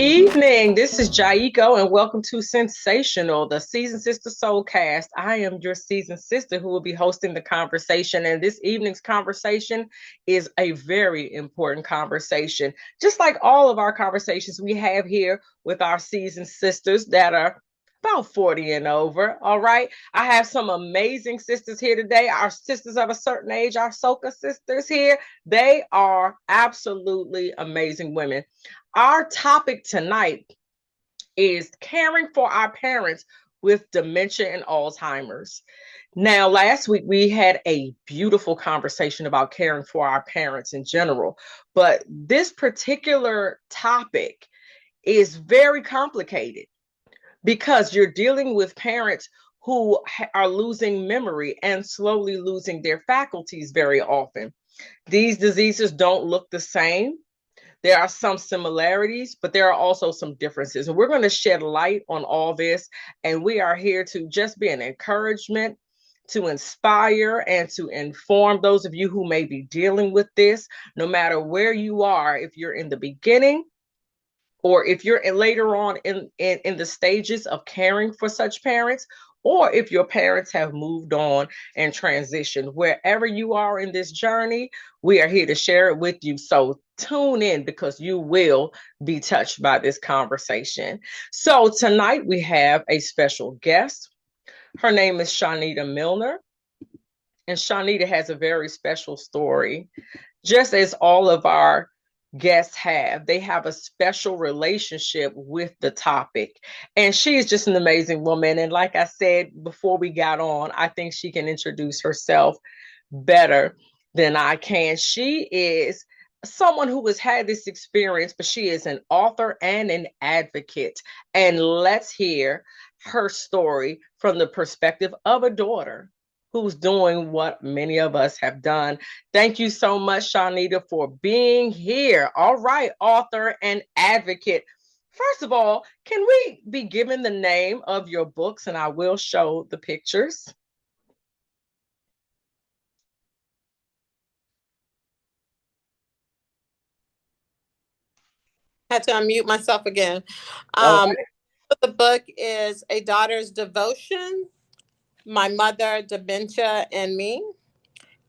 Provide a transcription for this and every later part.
Evening. This is Jiiko, and welcome to Sensational, the Season Sister Soulcast. I am your season sister who will be hosting the conversation, and this evening's conversation is a very important conversation. Just like all of our conversations we have here with our season sisters that are about 40 and over. All right. I have some amazing sisters here today. Our sisters of a certain age, our Soca sisters here. They are absolutely amazing women. Our topic tonight is caring for our parents with dementia and Alzheimer's. Now, last week we had a beautiful conversation about caring for our parents in general, but this particular topic is very complicated because you're dealing with parents who are losing memory and slowly losing their faculties very often. These diseases don't look the same. There are some similarities, but there are also some differences. And we're going to shed light on all this. And we are here to just be an encouragement, to inspire, and to inform those of you who may be dealing with this, no matter where you are, if you're in the beginning or if you're later on in the stages of caring for such parents, or if your parents have moved on and transitioned. Wherever you are in this journey, we are here to share it with you. So tune in because you will be touched by this conversation. So tonight we have a special guest. Her name is Chonita Milner. And Chonita has a very special story, just as all of our guests have. They have a special relationship with the topic. And she is just an amazing woman. And like I said before we got on, I think she can introduce herself better than I can. She is someone who has had this experience, but she is an author and an advocate. And let's hear her story from the perspective of a daughter who's doing what many of us have done. Thank you so much, Chonita, for being here. All right, author and advocate. First of all, can we be given the name of your books? And I will show the pictures. Had to unmute myself again. Okay. The book is A Daughter's Devotion, My Mother, Dementia, and Me.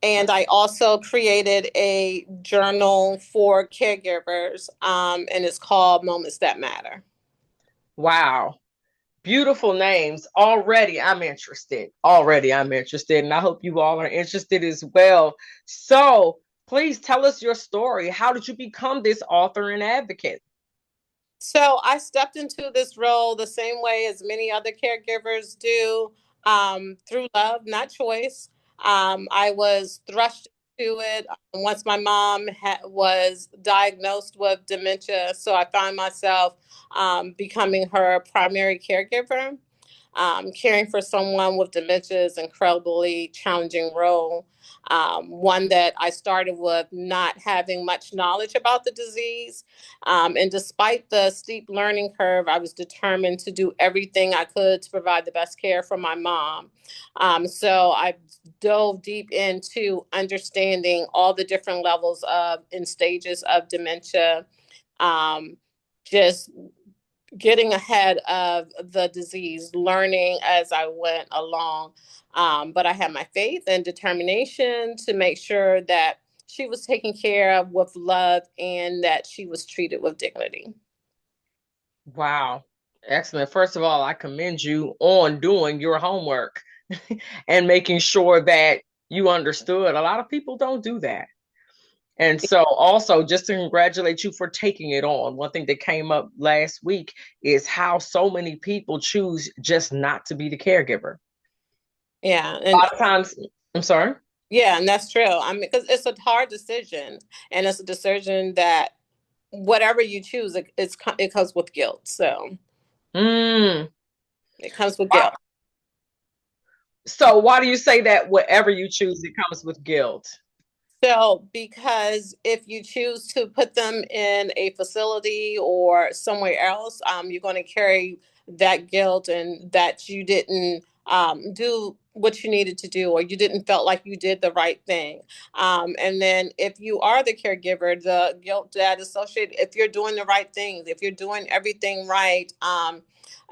And I also created a journal for caregivers, and it's called Moments That Matter. Wow. Beautiful names. Already I'm interested. Already I'm interested. And I hope you all are interested as well. So please tell us your story. How did you become this author and advocate? So I stepped into this role the same way as many other caregivers do, through love, not choice. I was thrust into it once my mom was diagnosed with dementia. So I found myself becoming her primary caregiver. Caring for someone with dementia is an incredibly challenging role. One that I started with not having much knowledge about the disease. And despite the steep learning curve, I was determined to do everything I could to provide the best care for my mom. So I dove deep into understanding all the different levels of and stages of dementia. Just getting ahead of the disease, learning as I went along. But I had my faith and determination to make sure that she was taken care of with love and that she was treated with dignity. Wow. Excellent. First of all, I commend you on doing your homework and making sure that you understood. A lot of people don't do that. And so also just to congratulate you for taking it on. One thing that came up last week is how so many people choose just not to be the caregiver. Yeah, A and lot of times, I'm sorry. yeah, and that's true. I mean, because it's a hard decision, and it's a decision that whatever you choose, it comes with guilt. So Mm. it comes with guilt. So why do you say that whatever you choose, it comes with guilt? So, because if you choose to put them in a facility or somewhere else, you're going to carry that guilt and that you didn't do what you needed to do, or you didn't felt like you did the right thing. And then if you are the caregiver, the guilt that associated, if you're doing the right things, if you're doing everything right,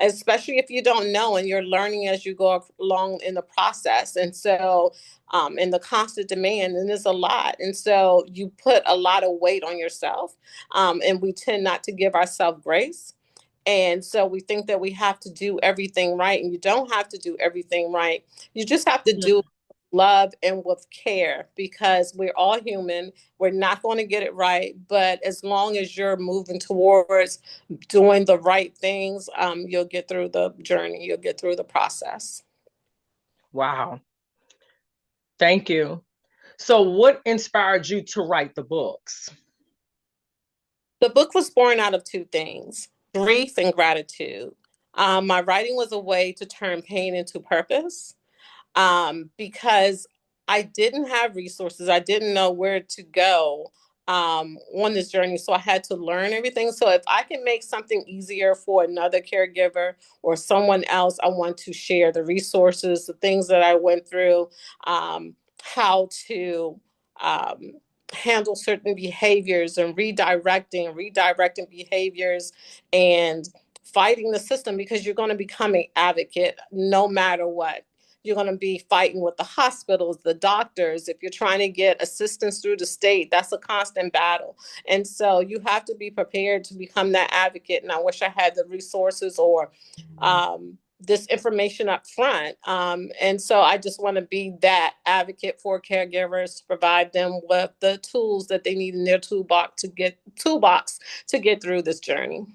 especially if you don't know and you're learning as you go along in the process. And so, and the constant demand, and there's a lot. And so you put a lot of weight on yourself, and we tend not to give ourselves grace. And so we think that we have to do everything right, and you don't have to do everything right. You just have to do it with love and with care, because we're all human. We're not going to get it right, but as long as you're moving towards doing the right things, you'll get through the journey. You'll get through the process. Wow. Thank you. So, what inspired you to write the books? The book was born out of two things: grief and gratitude. My writing was a way to turn pain into purpose, because I didn't have resources. I didn't know where to go on this journey. So I had to learn everything. So if I can make something easier for another caregiver or someone else, I want to share the resources, the things that I went through, how to um, handle certain behaviors, and redirecting behaviors, and fighting the system, because you're going to become an advocate no matter what. You're going to be fighting with the hospitals, the doctors. If you're trying to get assistance through the state, that's a constant battle. And so you have to be prepared to become that advocate. And I wish I had the resources or this information up front. And so I just want to be that advocate for caregivers, to provide them with the tools that they need in their toolbox to get through this journey.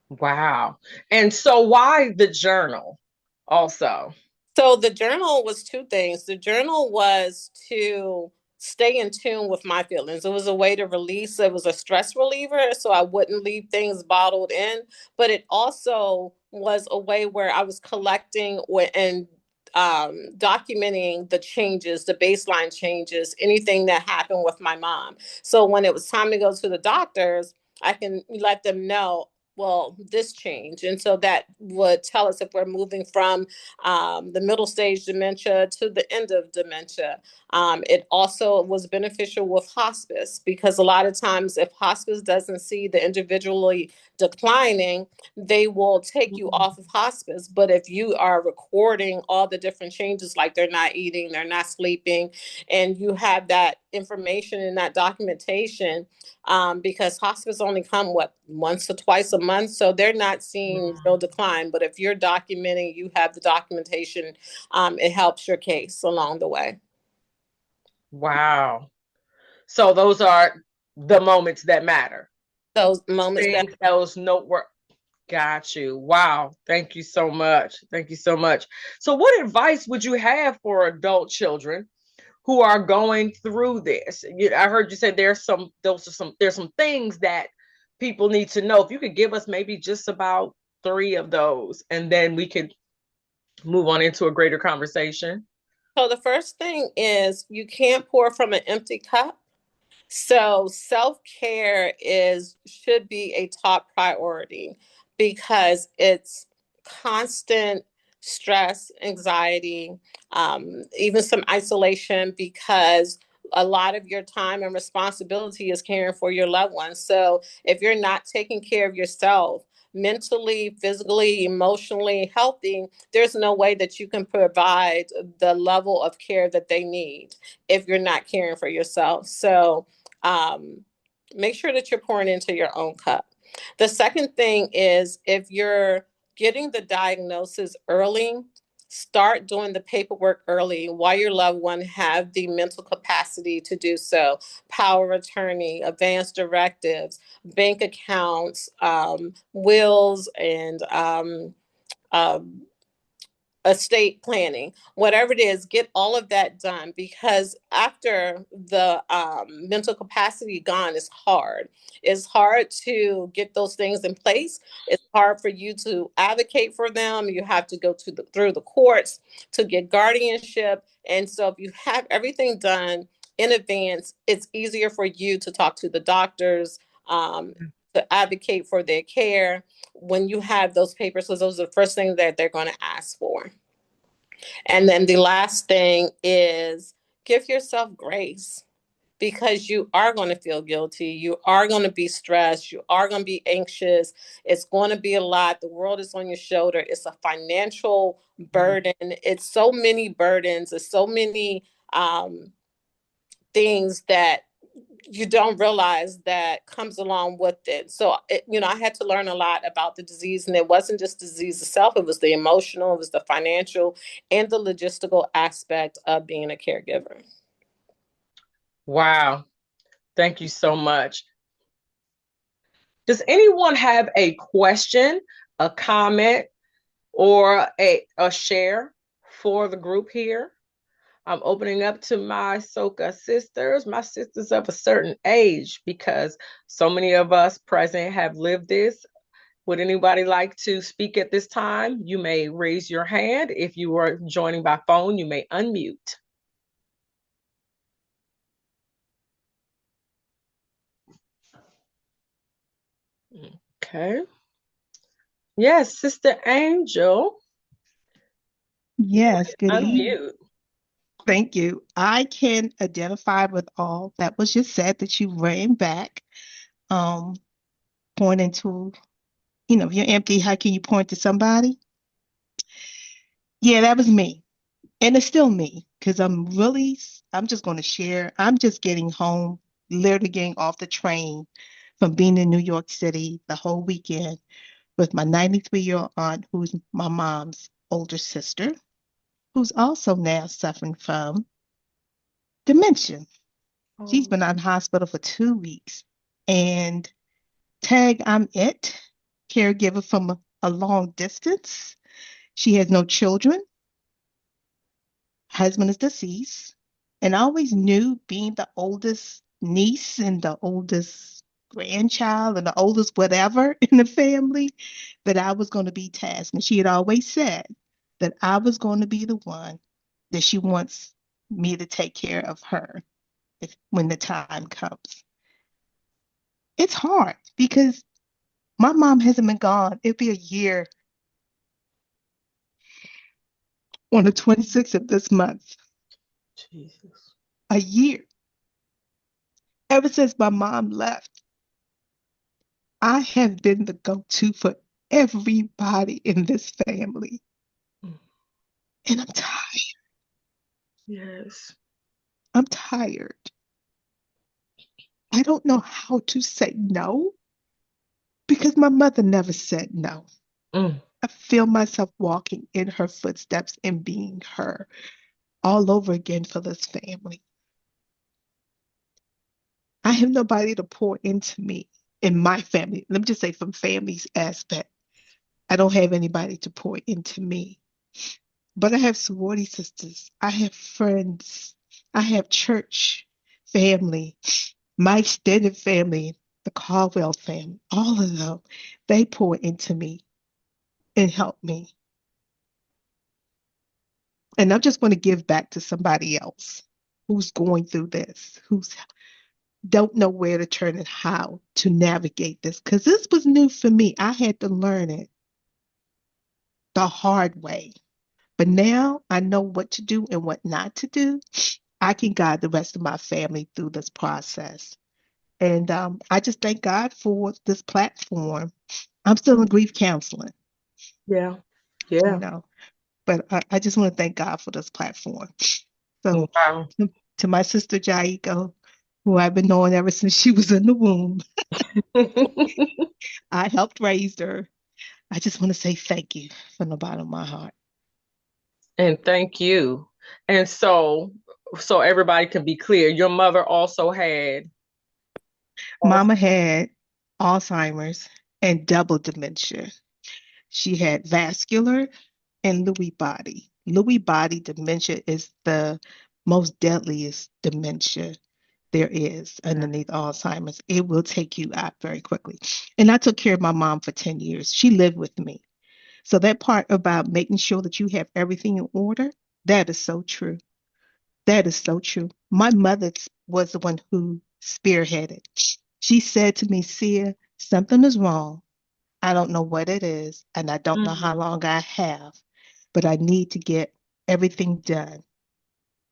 Wow. And so, why the journal also? So the journal was two things. The journal was to stay in tune with my feelings. It was a way to release. It was a stress reliever, so I wouldn't leave things bottled in. But it also was a way where I was collecting and documenting the changes, the baseline changes, anything that happened with my mom. So when it was time to go to the doctors, I can let them know, well, this change. And so that would tell us if we're moving from the middle stage dementia to the end of dementia. It also was beneficial with hospice, because a lot of times, if hospice doesn't see the individually declining, they will take you off of hospice. But if you are recording all the different changes, like they're not eating, they're not sleeping, and you have that information and that documentation, because hospice only come once or twice a month, so they're not seeing real decline. But if you're documenting, you have the documentation, it helps your case along the way. Wow. So, those are the moments that matter. Those moments that Things, those noteworthy. Got you. Wow. Thank you so much. Thank you so much. So, what advice would you have for adult children who are going through this? I heard you say there's some things that people need to know. If you could give us maybe just about three of those, and then we could move on into a greater conversation. So the first thing is, you can't pour from an empty cup. So self-care is should be a top priority, because it's constant stress, anxiety, even some isolation, because a lot of your time and responsibility is caring for your loved ones. So if you're not taking care of yourself, mentally, physically, emotionally healthy, there's no way that you can provide the level of care that they need if you're not caring for yourself. So um, make sure that you're pouring into your own cup. The second thing is, if you're getting the diagnosis early, start doing the paperwork early while your loved one have the mental capacity to do so. Power of attorney, advance directives, bank accounts, wills, and um, estate planning, whatever it is, get all of that done, because after the mental capacity gone, it's hard. It's hard to get those things in place. It's hard for you to advocate for them. You have to go through the courts to get guardianship. And so if you have everything done in advance, it's easier for you to talk to the doctors, to advocate for their care when you have those papers, because those are the first things that they're going to ask for. And then the last thing is give yourself grace, because you are going to feel guilty. You are going to be stressed. You are going to be anxious. It's going to be a lot. The world is on your shoulder. It's a financial burden. It's so many burdens. It's so many things that you don't realize that comes along with it. So, I had to learn a lot about the disease, and it wasn't just the disease itself. It was the emotional, it was the financial, and the logistical aspect of being a caregiver. Wow. Thank you so much. Does anyone have a question, a comment, or a share for the group here? I'm opening up to my Soka sisters, my sisters of a certain age, because so many of us present have lived this. Would anybody like to speak at this time? You may raise your hand. If you are joining by phone, you may unmute. Okay. Yes, Sister Angel, Yes, good evening. unmute. Thank you. I can identify with all that was just said that you ran back, um, pointing to, if you're empty, how can you point to somebody? Yeah, that was me. And it's still me because I'm just going to share. I'm just getting home, literally getting off the train from being in New York City the whole weekend with my 93-year-old aunt, who's my mom's older sister, who's also now suffering from dementia. She's Oh, been out in hospital for 2 weeks. And tag, I'm it, caregiver from a long distance. She has no children. Husband is deceased. And I always knew, being the oldest niece and the oldest grandchild and the oldest whatever in the family, that I was going to be tasked. And she had always said that I was going to be the one that she wants me to take care of her when the time comes. It's hard because my mom hasn't been gone. It'll be a year on the 26th of this month. Jesus. A year. Ever since my mom left, I have been the go-to for everybody in this family. Mm. And I'm tired. Yes. I'm tired. I don't know how to say no because my mother never said no. Mm. I feel myself walking in her footsteps and being her all over again for this family. I have nobody to pour into me in my family. Let me just say, from family's aspect, I don't have anybody to pour into me. But I have sorority sisters. I have friends. I have church family, my extended family, the Caldwell family, all of them. They pour into me and help me. And I'm just going to give back to somebody else who's going through this, who's don't know where to turn and how to navigate this, because this was new for me. I had to learn it the hard way. But now I know what to do and what not to do. I can guide the rest of my family through this process. And I just thank God for this platform. I'm still in grief counseling, Yeah. you Yeah. know, but I just want to thank God for this platform. So Wow. to my sister Jaiko, who I've been knowing ever since she was in the womb, I helped raise her. I just want to say thank you from the bottom of my heart. And thank you. And so everybody can be clear, your mother also had Mama had Alzheimer's and double dementia. She had vascular and Lewy body. Lewy body dementia is the most deadliest dementia there is underneath Alzheimer's. It will take you out very quickly. And I took care of my mom for 10 years. She lived with me. So that part about making sure that you have everything in order, that is so true. That is so true. My mother was the one who spearheaded. She said to me, Sia, something is wrong. I don't know what it is, and I don't know how Mm. long I have, but I need to get everything done.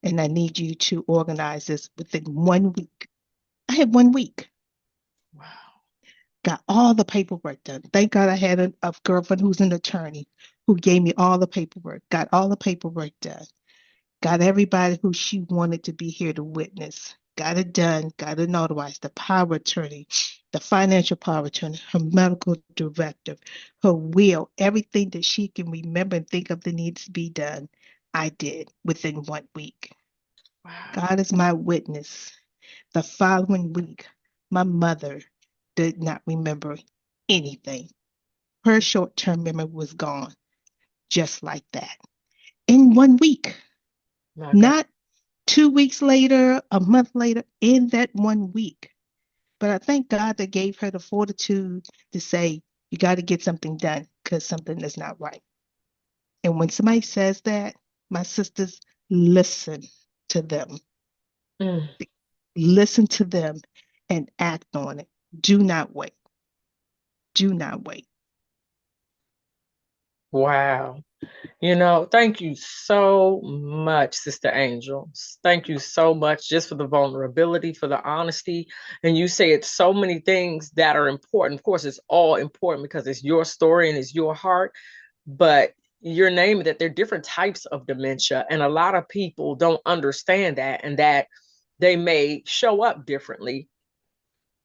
And I need you to organize this within 1 week. I had 1 week. Wow. Got all the paperwork done. Thank God I had a girlfriend who's an attorney who gave me all the paperwork. Got all the paperwork done. Got everybody who she wanted to be here to witness. Got it done. Got it notarized. The power of attorney, the financial power of attorney, her medical directive, her will, everything that she can remember and think of that needs to be done, I did within 1 week. Wow. God is my witness. The following week, my mother did not remember anything. Her short term memory was gone, just like that. In 1 week, My God. not 2 weeks later, a month later, in that 1 week. But I thank God that gave her the fortitude to say, you got to get something done because something is not right. And when somebody says that, my sisters, listen to them. Mm. Listen to them and act on it. Do not wait. Do not wait. Wow. Thank you so much, Sister Angel. Thank you so much just for the vulnerability, for the honesty. And you say it's so many things that are important. Of course, it's all important because it's your story and it's your heart, but you're naming that there are different types of dementia. And a lot of people don't understand that, and that they may show up differently.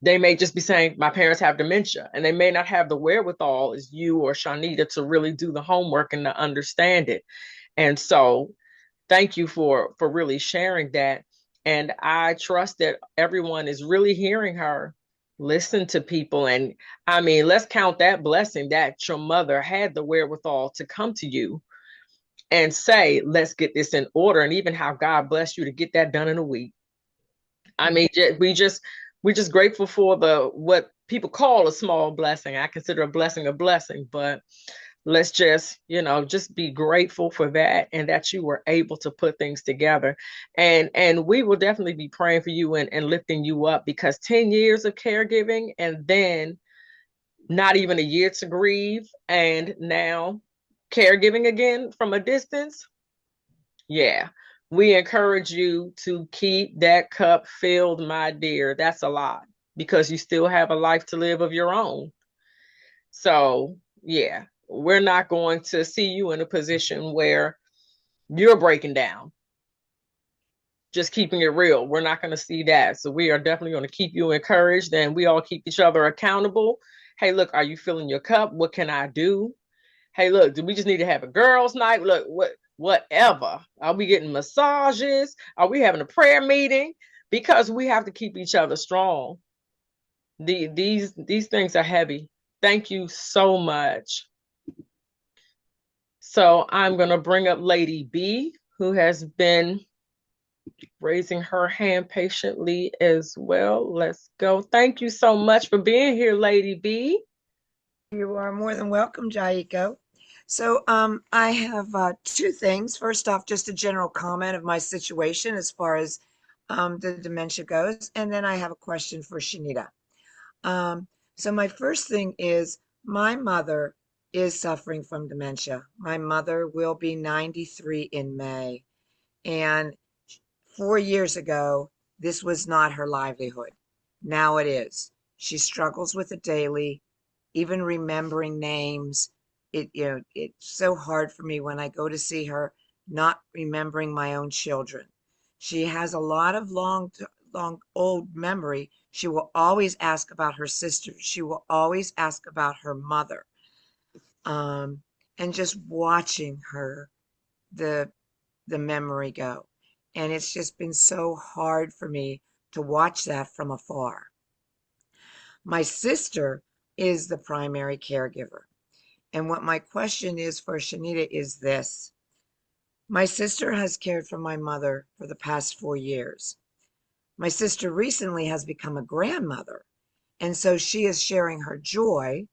They may just be saying, my parents have dementia, and they may not have the wherewithal as you or Chonita to really do the homework and to understand it. And so thank you for really sharing that. And I trust that everyone is really hearing her. Listen to people. And I mean, let's count that blessing that your mother had the wherewithal to come to you and say, let's get this in order. And even how God blessed you to get that done in a week. I mean, we're just grateful for the what people call a small blessing. I consider a blessing, but let's just be grateful for that, and that you were able to put things together. And we will definitely be praying for you and lifting you up, because 10 years of caregiving and then not even a year to grieve, and now caregiving again from a distance. Yeah, we encourage you to keep that cup filled, my dear. That's a lot, because you still have a life to live of your own. So, yeah, we're not going to see you in a position where you're breaking down. Just keeping it real. We're not going to see that. So, we are definitely going to keep you encouraged, and we all keep each other accountable. Hey, look, are you filling your cup? What can I do? Hey, look, do we just need to have a girls' night? Look, whatever. Are we getting massages? Are we having a prayer meeting? Because we have to keep each other strong. These things are heavy. Thank you so much. So I'm going to bring up Lady B, who has been raising her hand patiently as well. Let's go. Thank you so much for being here, Lady B. You are more than welcome, Jiiko. So I have two things. First off, just a general comment of my situation as far as the dementia goes. And then I have a question for Chonita. So my first thing is my mother is suffering from dementia. My mother will be 93 in May. And 4 years ago, this was not her livelihood. Now it is. She struggles with it daily, even remembering names. It's so hard for me when I go to see her, not remembering my own children. She has a lot of long old memory. She will always ask about her sisters. She will always ask about her mother. And just watching her, the memory go. And it's just been so hard for me to watch that from afar. My sister is the primary caregiver. And what my question is for Chonita is this. My sister has cared for my mother for the past 4 years. My sister recently has become a grandmother. And so she is sharing her joy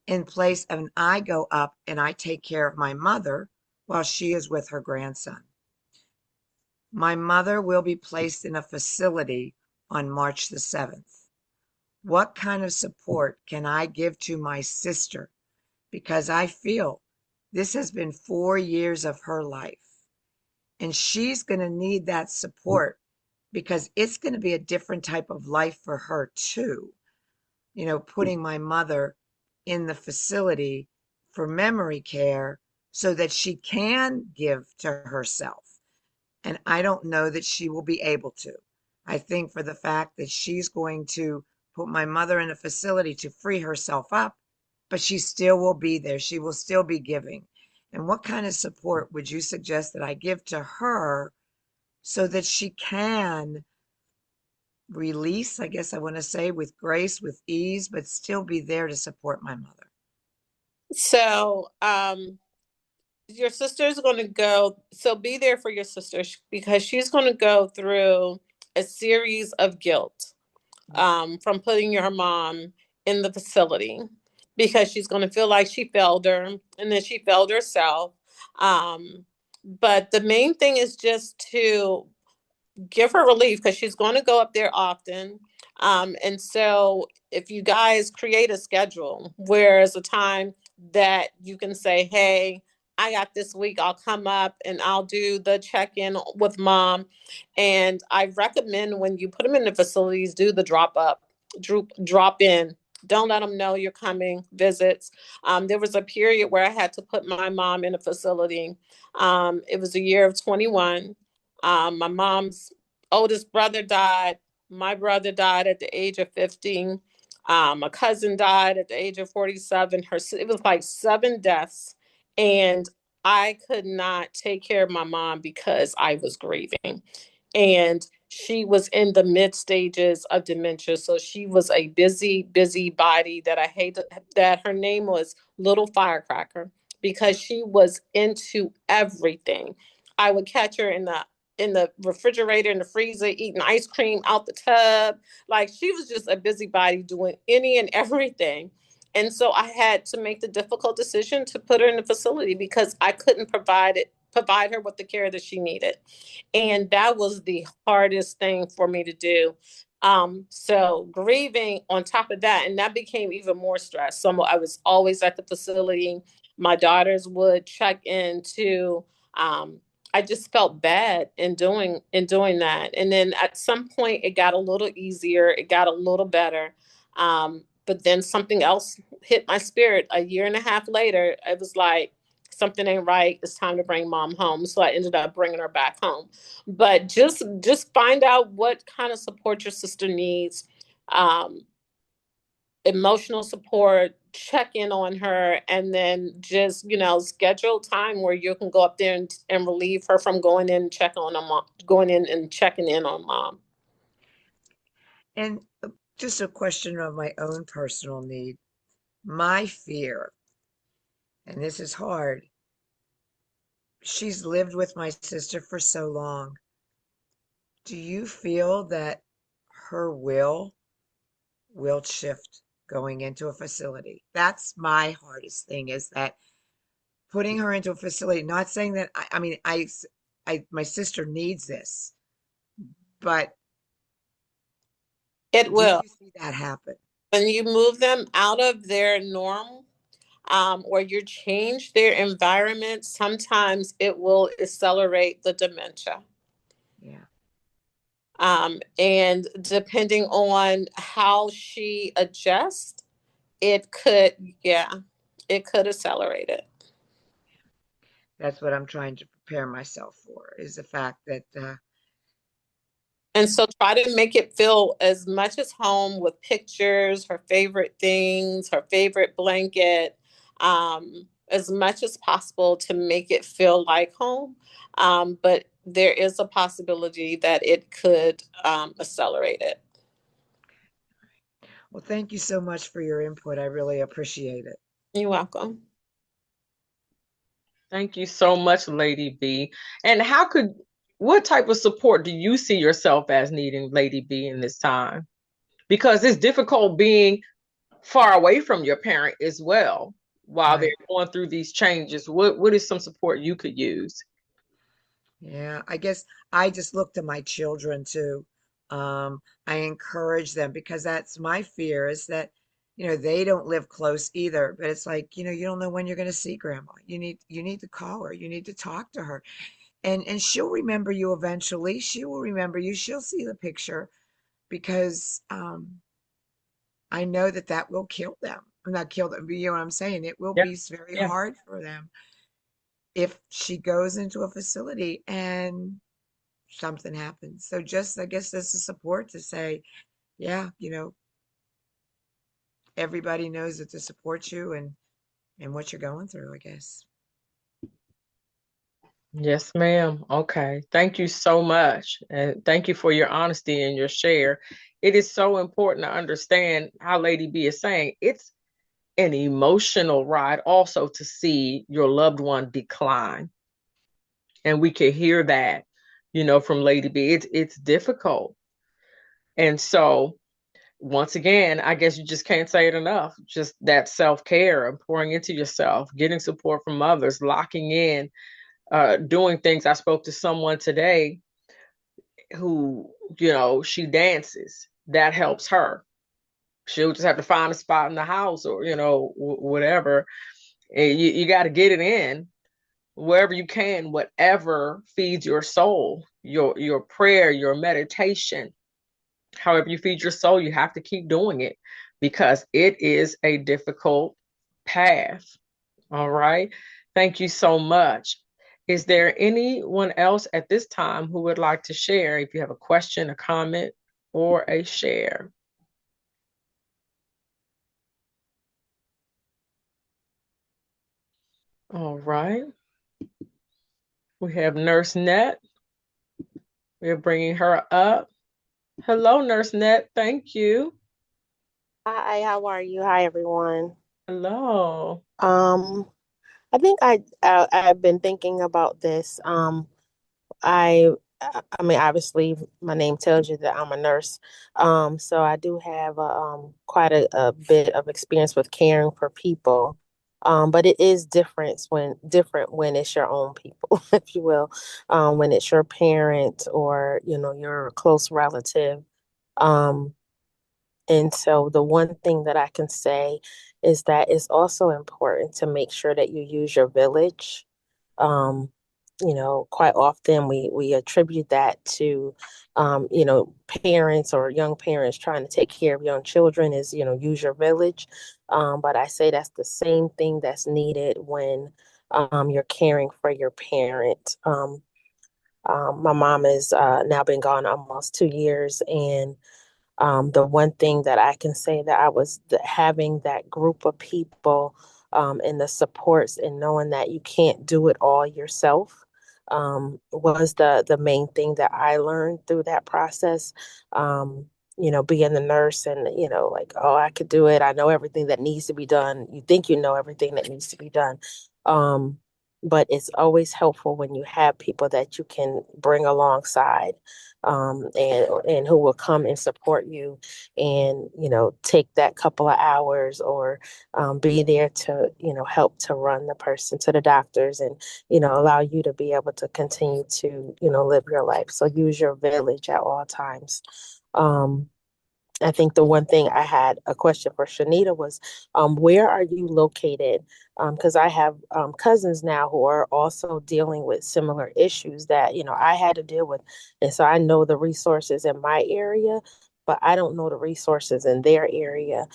in place of I go up and I take care of my mother while she is with her grandson. My mother will be placed in a facility on March the 7th. What kind of support can I give to my sister? Because I feel this has been 4 years of her life. And she's going to need that support because it's going to be a different type of life for her too. Putting my mother in the facility for memory care so that she can give to herself. And I don't know that she will be able to. I think for the fact that she's going to put my mother in a facility to free herself up, but she still will be there. She will still be giving. And what kind of support would you suggest that I give to her so that she can release, I guess I want to say, with grace, with ease, but still be there to support my mother? So, your sister's going to go, so be there for your sister because she's going to go through a series of guilt from putting your mom in the facility because she's going to feel like she failed her and then she failed herself. But the main thing is just to give her relief because she's going to go up there often. And so if you guys create a schedule, whereas a time that you can say, hey, I got this week, I'll come up and I'll do the check-in with mom. And I recommend when you put them in the facilities, do the drop in. Don't let them know you're coming, visits. There was a period where I had to put my mom in a facility. It was a year of 21. My mom's oldest brother died. My brother died at the age of 15. My cousin died at the age of 47. It was like 7 deaths. And I could not take care of my mom because I was grieving. And she was in the mid stages of dementia. So she was a busy body that I hated, that her name was Little Firecracker because she was into everything. I would catch her in the refrigerator, in the freezer, eating ice cream out the tub. Like she was just a busybody doing any and everything. And so I had to make the difficult decision to put her in the facility because I couldn't provide her with the care that she needed. And that was the hardest thing for me to do. So grieving on top of that, and that became even more stress. So I was always at the facility. My daughters would check in too. I just felt bad in doing that. And then at some point it got a little easier, it got a little better. But then something else hit my spirit a year and a half later. It was like something ain't right. It's time to bring mom home. So I ended up bringing her back home. But just find out what kind of support your sister needs. Um, Emotional support, check in on her, and then just schedule time where you can go up there and relieve her from going in and check on mom, going in and checking in on mom. And just a question of my own personal need. My fear, and this is hard, she's lived with my sister for so long. Do you feel that her will shift going into a facility? That's my hardest thing, is that putting her into a facility, not saying that, I mean, my sister needs this, but It do will. you see that happen? When you move them out of their norm, or you change their environment, sometimes it will accelerate the dementia. Yeah. And depending on how she adjusts, it could, yeah, it could accelerate it. That's what I'm trying to prepare myself for, is the fact that And so try to make it feel as much as home with pictures, her favorite things, her favorite blanket, as much as possible to make it feel like home. But there is a possibility that it could accelerate it. well, thank you so much for your input. I really appreciate it. You're welcome. Thank you so much, Lady B. And what type of support do you see yourself as needing, Lady B, in this time? Because it's difficult being far away from your parent as well while they're Right. going through these changes. What is some support you could use? Yeah, I guess I just look to my children too. I encourage them because that's my fear, is that, they don't live close either, but it's like, you don't know when you're going to see grandma. You need to call her. You need to talk to her. and she'll remember you eventually. She will remember you. She'll see the picture because I know that that will kill them. Not kill them, but you know what I'm saying? It will Yeah. be very Yeah. hard for them if she goes into a facility and something happens. So just, I guess, this is support to say, yeah, everybody knows that to support you and what you're going through, I guess. Yes, ma'am. Okay. Thank you so much. And thank you for your honesty and your share. It is so important to understand how Lady B is saying it's an emotional ride also to see your loved one decline. And we can hear that, from Lady B. It's difficult. And so once again, I guess you just can't say it enough. Just that self-care and pouring into yourself, getting support from others, locking in, doing things. I spoke to someone today who, she dances. That helps her. She'll just have to find a spot in the house or, whatever. And you got to get it in wherever you can, whatever feeds your soul, your prayer, your meditation, however you feed your soul, you have to keep doing it because it is a difficult path. All right. Thank you so much. Is there anyone else at this time who would like to share? If you have a question, a comment, or a share. All right. We have Nurse Net. We're bringing her up. Hello, Nurse Net. Thank you. Hi, how are you? Hi, everyone. Hello. Um, I think I've been thinking about this. I mean, obviously, my name tells you that I'm a nurse. So I do have quite a bit of experience with caring for people. But it is different when it's your own people, if you will. When it's your parent or your close relative. Um, And so the one thing that I can say is that it's also important to make sure that you use your village. Um, quite often we attribute that to parents or young parents trying to take care of young children is, use your village. But I say that's the same thing that's needed when you're caring for your parent. My mom has now been gone almost 2 years, and the one thing that I can say that having that group of people and the supports and knowing that you can't do it all yourself was the main thing that I learned through that process. Being the nurse and, like, oh, I could do it. I know everything that needs to be done. You think you know everything that needs to be done. Um, but it's always helpful when you have people that you can bring alongside and who will come and support you and take that couple of hours or be there to help to run the person to the doctors and allow you to be able to continue to live your life. So use your village at all times. I think the one thing I had a question for Chonita was, where are you located? Because I have cousins now who are also dealing with similar issues that, I had to deal with. And so I know the resources in my area, but I don't know the resources in their area.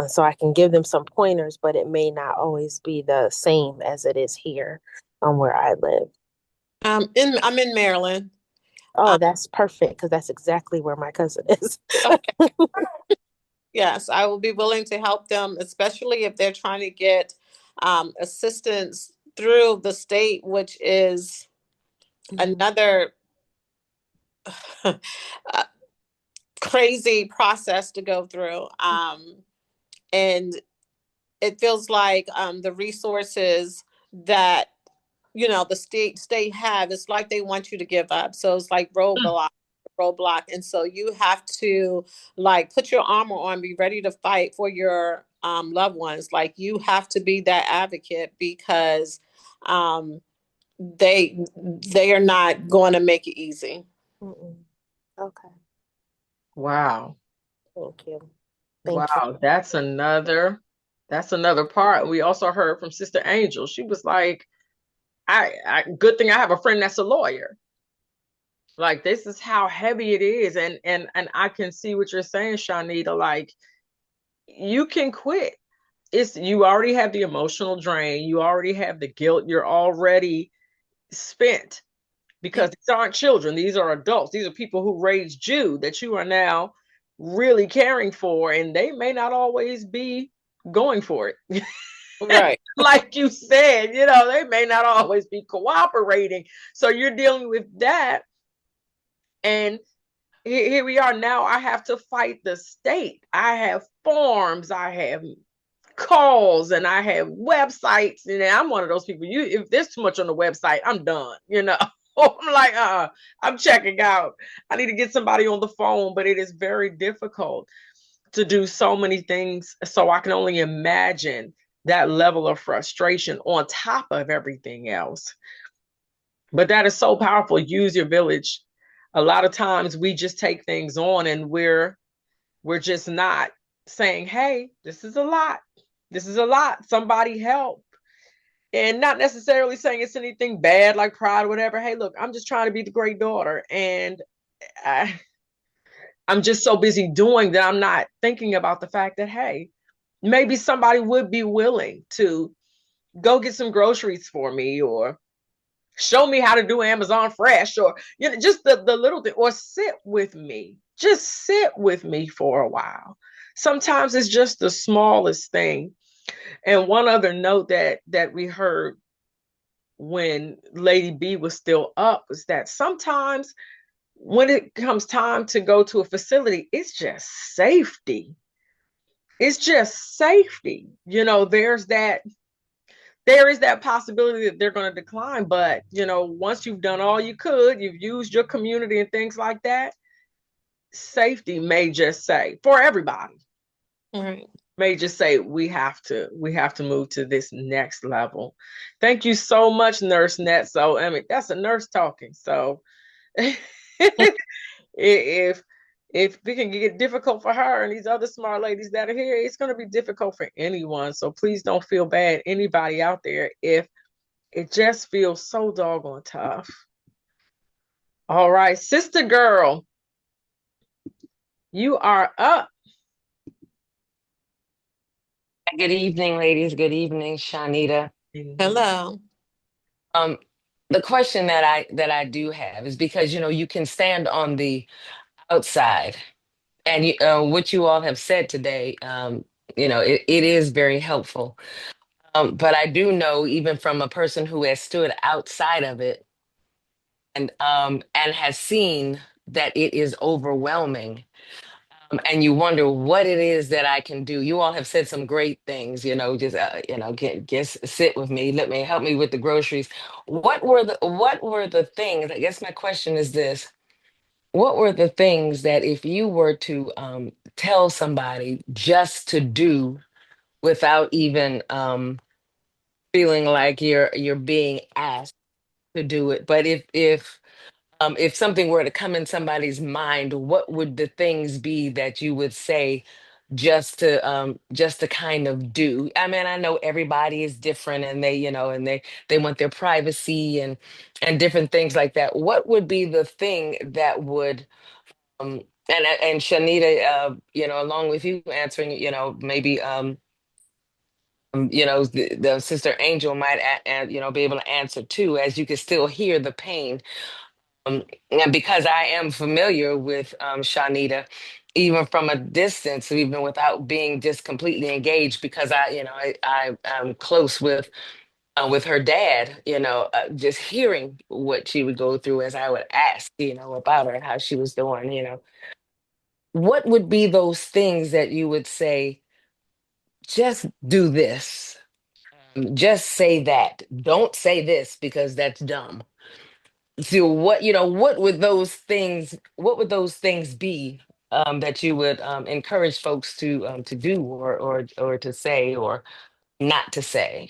So I can give them some pointers, but it may not always be the same as it is here where I live. I'm in Maryland. Oh, that's perfect because that's exactly where my cousin is. Okay. Yes, I will be willing to help them, especially if they're trying to get assistance through the state, which is another uh, crazy process to go through. And it feels like the resources that the state have, it's like they want you to give up. So it's like roadblock, and so you have to like put your armor on, be ready to fight for your loved ones. Like you have to be that advocate because um they are not going to make it easy. Mm-mm. Okay. Wow. Thank you. Thank you. Wow. That's another part. We also heard from Sister Angel. She was like, Good thing I have a friend that's a lawyer. Like, this is how heavy it is. And I can see what you're saying, Chonita. Like, you can quit. You already have the emotional drain, you already have the guilt, you're already spent, because these aren't children, these are adults, these are people who raised you, that you are now really caring for, and they may not always be going for it. Right. Like you said, they may not always be cooperating. So you're dealing with that. And here we are now. I have to fight the state. I have forms, I have calls, and I have websites. And I'm one of those people. If there's too much on the website, I'm done. I'm like, I'm checking out. I need to get somebody on the phone, but it is very difficult to do so many things. So I can only imagine that level of frustration on top of everything else. But that is so powerful. Use your village. A lot of times we just take things on, and we're just not saying, hey, this is a lot. This is a lot. Somebody help. And not necessarily saying it's anything bad, like pride or whatever. Hey, look, I'm just trying to be the great daughter. And I'm just so busy doing that I'm not thinking about the fact that, hey, maybe somebody would be willing to go get some groceries for me, or show me how to do Amazon Fresh, or just the little thing, or sit with me. Just sit with me for a while. Sometimes it's just the smallest thing. And one other note that we heard when Lady B was still up was that sometimes when it comes time to go to a facility, it's just safety. It's just safety. There is that possibility that they're going to decline. But, once you've done all you could, you've used your community and things like that, safety may just say, for everybody, Right. may just say, we have to move to this next level. Thank you so much, Nurse Net. So, I mean, that's a nurse talking. So if it can get difficult for her and these other smart ladies that are here, it's going to be difficult for anyone. So please don't feel bad, anybody out there, if it just feels so doggone tough. All right, sister girl, you are up. Good evening, ladies. Good evening, Chonita. Hello. The question that I do have is because you can stand on the outside, and what you all have said today, it is very helpful. But I do know, even from a person who has stood outside of it, and has seen that it is overwhelming. And you wonder what it is that I can do. You all have said some great things, just just sit with me, help me with the groceries. What were the things? I guess my question is this: what were the things that if you were to tell somebody just to do without even feeling like you're being asked to do it, but if something were to come in somebody's mind, what would the things be that you would say just to kind of do? I mean, I know everybody is different, and they want their privacy and different things like that. What would be the thing that would and Shanita, along with you answering, maybe the sister Angel might be able to answer too, as you can still hear the pain. And because I am familiar with Shanita, even from a distance, even without being just completely engaged, because I am close with her dad, just hearing what she would go through as I would ask, about her and how she was doing, what would be those things that you would say, just do this, just say that, don't say this because that's dumb. So what would those things be that you would encourage folks to do or to say or not to say?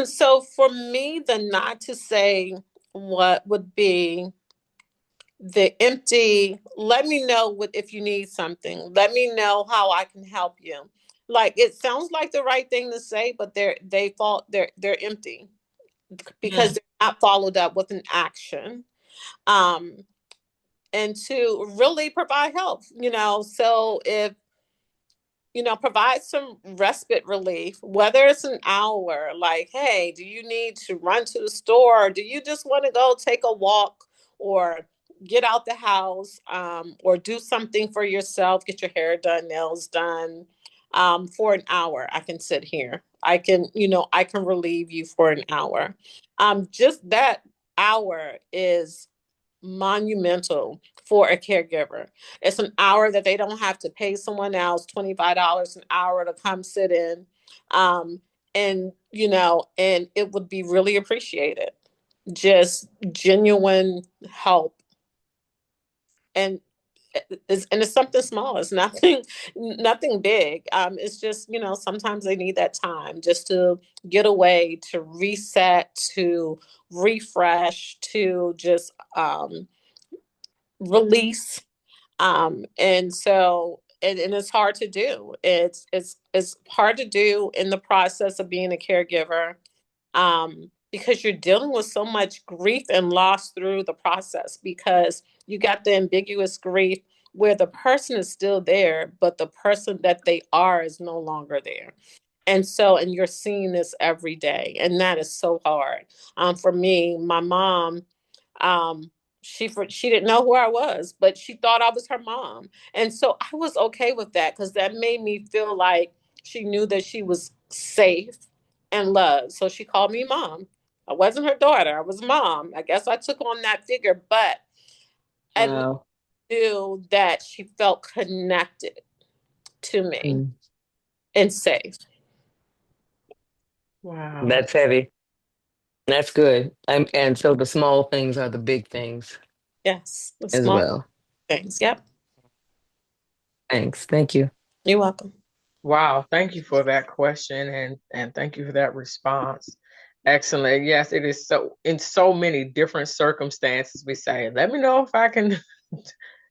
So for me, the not to say what would be the empty, let me know if you need something. Let me know how I can help you. Like, it sounds like the right thing to say, but they're empty. because they're not followed up with an action. And to really provide help, so if provide some respite relief, whether it's an hour, like, hey, do you need to run to the store? Or do you just want to go take a walk or get out the house, or do something for yourself, get your hair done, nails done, for an hour? I can sit here. I can relieve you for an hour. Just that hour is monumental for a caregiver. It's an hour that they don't have to pay someone else $25 an hour to come sit in. Um, and it would be really appreciated. Just genuine help. And it's something small. It's nothing big. It's just, sometimes they need that time just to get away, to reset, to refresh, to just release. And so and it's hard to do. It's hard to do in the process of being a caregiver, because you're dealing with so much grief and loss through the process, because you got the ambiguous grief where the person is still there, but the person that they are is no longer there. And you're seeing this every day, and that is so hard. For me, my mom, she didn't know who I was, but she thought I was her mom. And so I was okay with that, because that made me feel like she knew that she was safe and loved. So she called me mom. I wasn't her daughter. I was mom. I guess I took on that figure, but I knew that she felt connected to me and safe. Wow. That's heavy. That's good. And so the small things are the big things. Yes. The as small well. things. Yep. Thanks. Thank you. You're welcome. Wow, thank you for that question and thank you for that response. Excellent. Yes, it is so in so many different circumstances we say, let me know if I can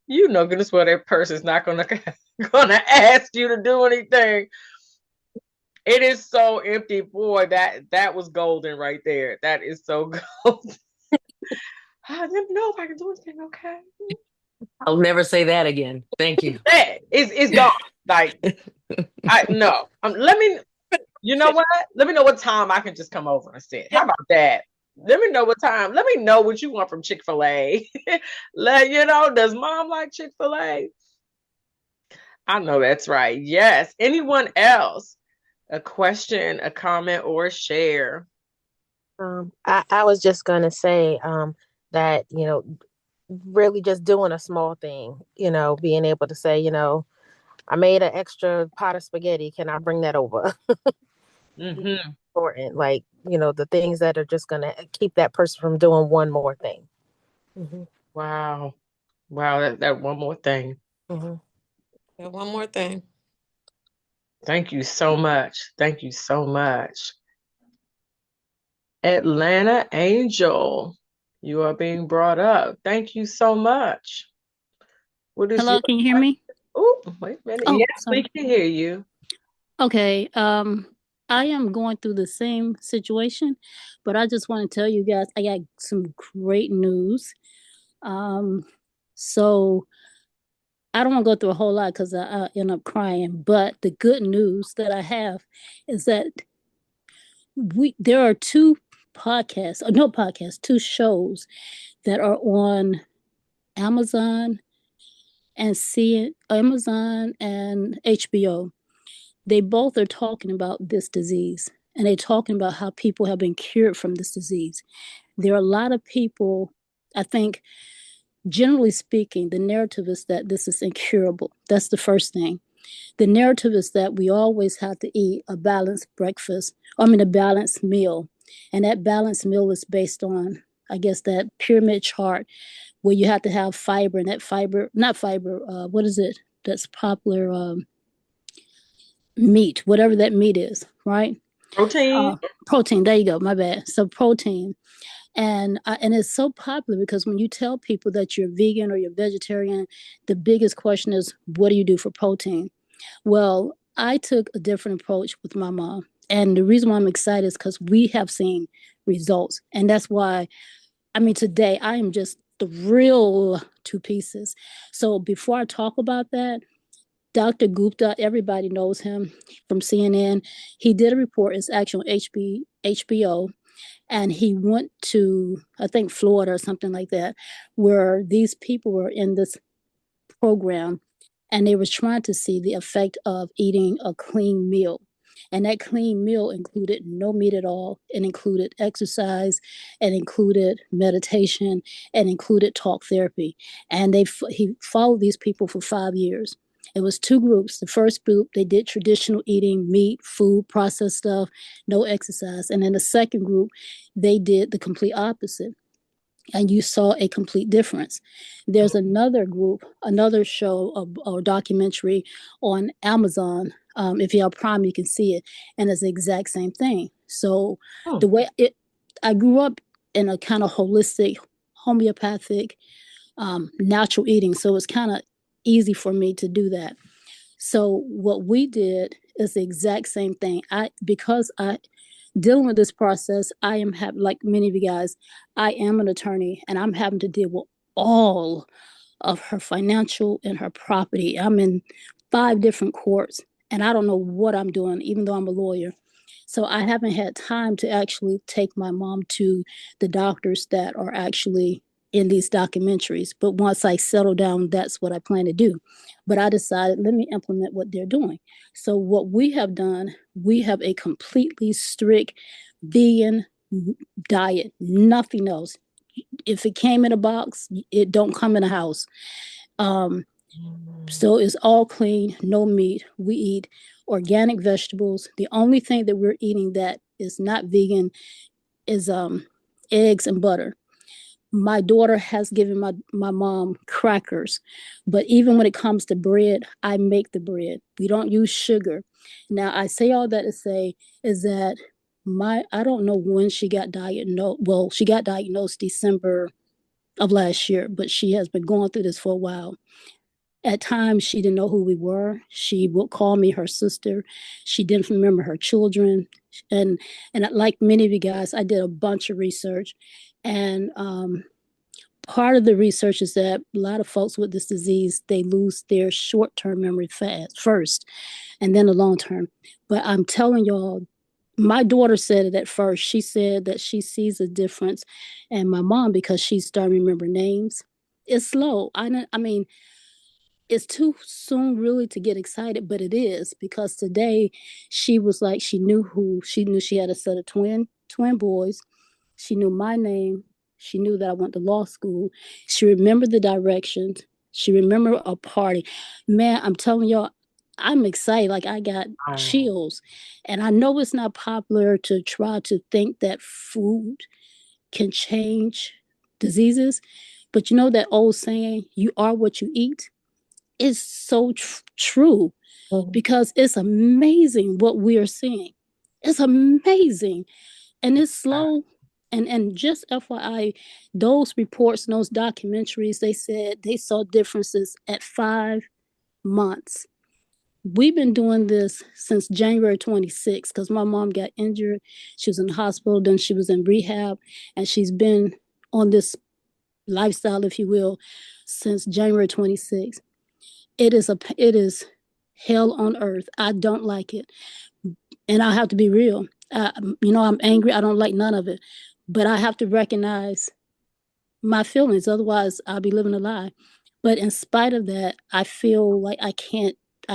goodness well that person's not gonna ask you to do anything. It is so empty. Boy, that was golden right there. That is so golden. Let me know if I can do anything, okay? I'll never say that again. Thank you. It's gone. Like no. Let me You know what? Let me know what time I can just come over and sit. How about that? Let me know what time. Let me know what you want from Chick-fil-A. Does mom like Chick-fil-A? I know that's right. Yes. Anyone else? A question, a comment, or a share? I was just gonna say that, really just doing a small thing, being able to say, I made an extra pot of spaghetti. Can I bring that over? Mm-hmm. Important, like, the things that are just gonna keep that person from doing one more thing. Mm-hmm. Wow. That one more thing. Mm-hmm. Yeah, one more thing. Thank you so much. Thank you so much. Atlanta Angel, you are being brought up. Thank you so much. Hello, can you hear me? Oh, wait a minute. Oh, Yes, sorry. we can hear you. Okay. I am going through the same situation, but I just want to tell you guys I got some great news. So I don't want to go through a whole lot because I end up crying. But the good news that I have is that there are two two shows that are on Amazon Amazon and HBO. They both are talking about this disease, and they're talking about how people have been cured from this disease. There are a lot of people, I think, generally speaking, the narrative is that this is incurable. That's the first thing. The narrative is that we always have to eat a balanced a balanced meal. And that balanced meal is based on, I guess, that pyramid chart where you have to have fiber, and that fiber, not fiber, what is it that's popular? Meat, whatever that meat is, right? Protein. Protein. There you go. My bad. So protein, and it's so popular because when you tell people that you're vegan or you're vegetarian, the biggest question is, what do you do for protein? Well, I took a different approach with my mom, and the reason why I'm excited is because we have seen results. And that's why, I mean, today I am just thrilled to pieces. So before I talk about that, Dr. Gupta, everybody knows him from CNN. He did a report, it's actually on HBO, and he went to, I think, Florida or something like that, where these people were in this program, and they was trying to see the effect of eating a clean meal. And that clean meal included no meat at all. It included exercise, it included meditation, and included talk therapy. And he followed these people for 5 years. It was two groups. The first group, they did traditional eating, meat, food, processed stuff, no exercise. And then the second group, they did the complete opposite, and you saw a complete difference. There's another group, another show or documentary on Amazon. If you have Prime, you can see it, and it's the exact same thing. So the way I grew up in a kind of holistic, homeopathic, natural eating, so it's kind of easy for me to do that. So what we did is the exact same thing. Because I dealing with this process, I am like many of you guys, I am an attorney, and I'm having to deal with all of her financial and her property. I'm in 5 different courts, and I don't know what I'm doing, even though I'm a lawyer. So I haven't had time to actually take my mom to the doctors that are actually in these documentaries. But once I settle down, that's what I plan to do. But I decided, let me implement what they're doing. So what we have done, we have a completely strict vegan diet, nothing else. If it came in a box, it don't come in a house. So it's all clean, no meat. We eat organic vegetables. The only thing that we're eating that is not vegan is eggs and butter. My daughter has given my mom crackers, but even when it comes to bread, I make the bread. We don't use sugar. Now, I say all that to say is that I don't know when she got diagnosed. Well, she got diagnosed December of last year, but she has been going through this for a while. At times, she didn't know who we were. She would call me her sister. She didn't remember her children. And like many of you guys, I did a bunch of research. And part of the research is that a lot of folks with this disease, they lose their short-term memory fast first, and then the long-term. But I'm telling y'all, my daughter said it at first. She said that she sees a difference, and my mom, because she's starting to remember names. It's slow. I mean, it's too soon really to get excited, but it is, because today she was like, she knew she had a set of twin boys. She knew my name. She knew that I went to law school. She remembered the directions. She remembered a party. Man, I'm telling y'all, I'm excited. Like, I got chills. And I know it's not popular to try to think that food can change diseases, but you know that old saying, you are what you eat? Is so true, because it's amazing what we are seeing. It's amazing, and it's slow. And just FYI, those reports and those documentaries, they said they saw differences at 5 months. We've been doing this since January 26th, because my mom got injured. She was in the hospital, then she was in rehab, and she's been on this lifestyle, if you will, since January 26th. It is hell on earth. I don't like it. And I have to be real. I'm angry. I don't like none of it. But I have to recognize my feelings. Otherwise, I'll be living a lie. But in spite of that, I feel like I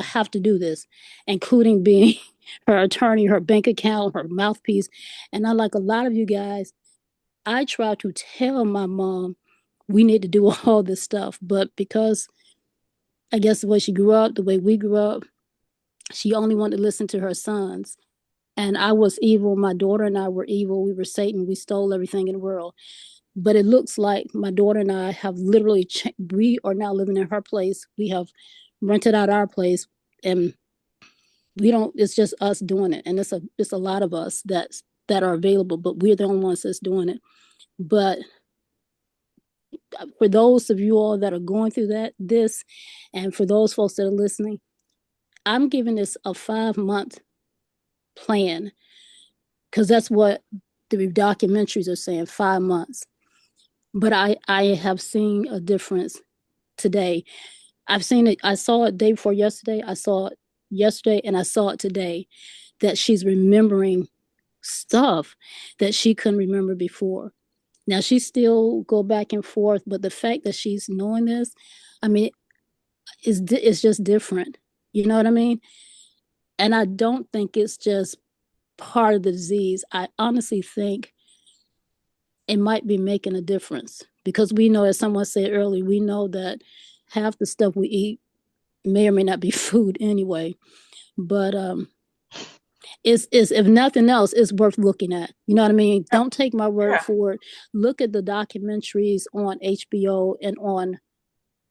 have to do this, including being her attorney, her bank account, her mouthpiece. And I, like a lot of you guys, I try to tell my mom we need to do all this stuff. But because I guess the way she grew up, the way we grew up, she only wanted to listen to her sons. And I was evil. My daughter and I were evil. We were Satan. We stole everything in the world. But it looks like my daughter and I have literally, we are now living in her place. We have rented out our place, and it's just us doing it. And it's a lot of us that are available, but we're the only ones that's doing it. But for those of you all that are going through this, and for those folks that are listening, I'm giving this a 5-month plan, because that's what the documentaries are saying 5 months. But I have seen a difference today. I've seen it. I saw it day before yesterday. I saw it yesterday, and I saw it today, that she's remembering stuff that she couldn't remember before. Now she still go back and forth, but the fact that she's knowing this, I mean, it's just different. You know what I mean? And I don't think it's just part of the disease. I honestly think it might be making a difference, because we know, as someone said earlier, we know that half the stuff we eat may or may not be food anyway. But it's if nothing else, it's worth looking at. You know what I mean? Don't take my word for it. Look at the documentaries on HBO and on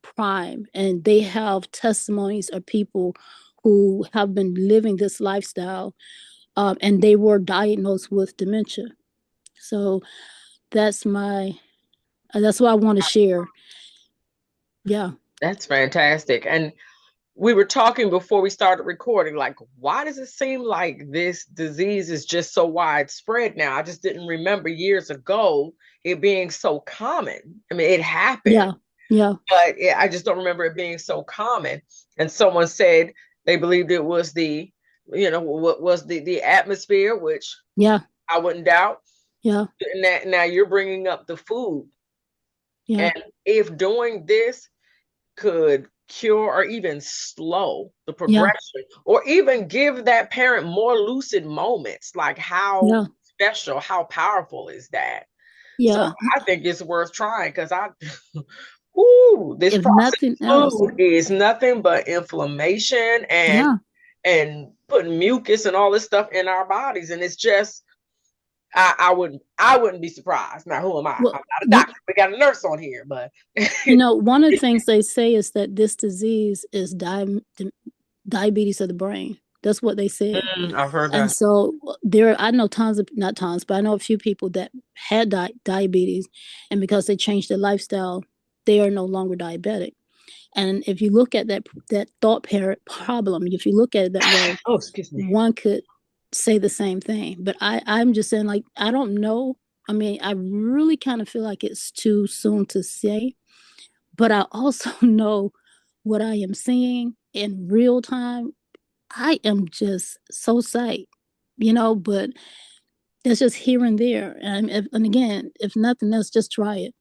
Prime, and they have testimonies of people who have been living this lifestyle, and they were diagnosed with dementia. So that's what I want to share. Yeah. That's fantastic. And we were talking before we started recording, like, why does it seem like this disease is just so widespread now? I just didn't remember years ago it being so common. I mean, it happened. Yeah. But I just don't remember it being so common. And someone said they believed it was what was the atmosphere, which I wouldn't doubt. Yeah. Now you're bringing up the food. Yeah. And if doing this could cure or even slow the progression, or even give that parent more lucid moments, like how special, how powerful is that? So I think it's worth trying, because this if processed food is nothing but inflammation and putting mucus and all this stuff in our bodies. And it's just, I wouldn't be surprised. Now, who am I? Well, I'm not a doctor. We got a nurse on here, but one of the things they say is that this disease is diabetes of the brain. That's what they said. I've heard that. And so I know not tons, but I know a few people that had diabetes, and because they changed their lifestyle, they are no longer diabetic. And if you look at that thought problem, if you look at it that way, one could say the same thing. But I'm just saying, like, I don't know. I mean, I really kind of feel like it's too soon to say, but I also know what I am seeing in real time. I am just so psyched, but it's just here and there. And again, if nothing else, just try it.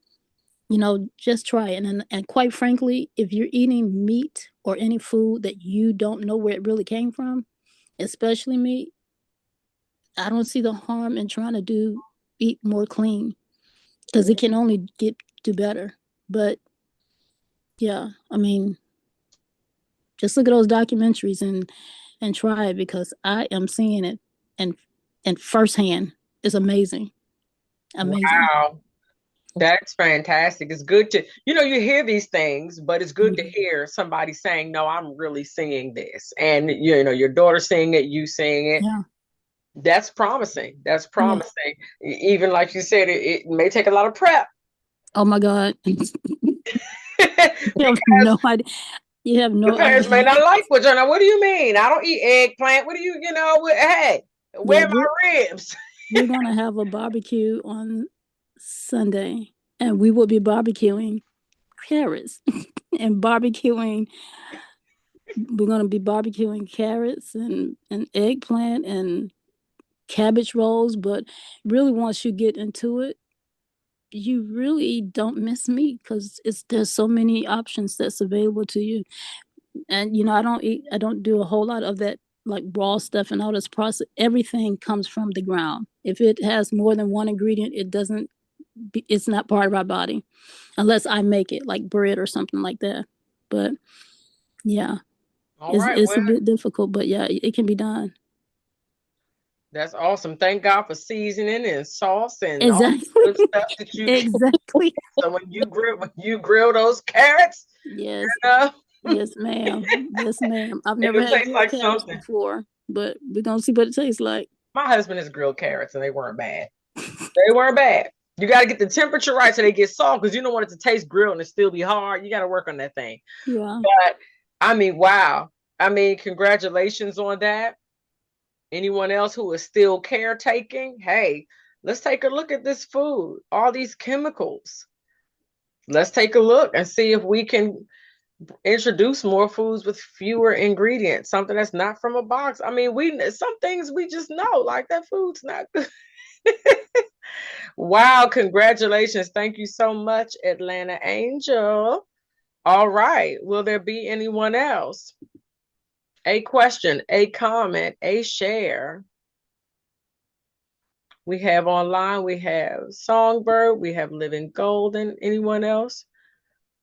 Just try it. And quite frankly, if you're eating meat or any food that you don't know where it really came from, especially meat, I don't see the harm in trying to eat more clean, because it can only do better. But yeah, I mean, just look at those documentaries and try it, because I am seeing it and firsthand. It's amazing. Wow. That's fantastic. It's good to, you hear these things, but it's good to hear somebody saying, no, I'm really seeing this. And, your daughter seeing it, you seeing it. Yeah. That's promising. That's promising. Yeah. Even like you said, it may take a lot of prep. Oh my God. You have no idea. You have no idea. Parents may not like what do you mean? I don't eat eggplant. What do you, hey, where are my ribs? We're going to have a barbecue on Sunday, and we will be barbecuing carrots and barbecuing. We're going to be barbecuing carrots and eggplant and cabbage rolls. But really, once you get into it, you really don't miss meat, because there's so many options that's available to you. And I don't do a whole lot of that, like raw stuff and all this process. Everything comes from the ground. If it has more than one ingredient, it's not part of our body, unless I make it, like bread or something like that. But yeah, it's a bit difficult, but yeah, it can be done. That's awesome. Thank God for seasoning and sauce and all the good stuff that you exactly. So when you grill those carrots, yes, yes, ma'am. Yes, ma'am. I've never had grilled carrots before, but we're gonna see what it tastes like. My husband has grilled carrots, and they weren't bad. They weren't bad. You got to get the temperature right so they get soft, because you don't want it to taste grilled and it still be hard. You got to work on that thing. Yeah. But I mean, wow. I mean, congratulations on that. Anyone else who is still caretaking, hey, Let's take a look at this food, all these chemicals. Let's take a look and see if we can introduce more foods with fewer ingredients, something that's not from a box. I mean, some things we just know, like that food's not good. Wow, congratulations. Thank you so much, Atlanta Angel. All right. Will there be anyone else? A question, a comment, a share. We have online, we have Songbird, we have Living Golden. Anyone else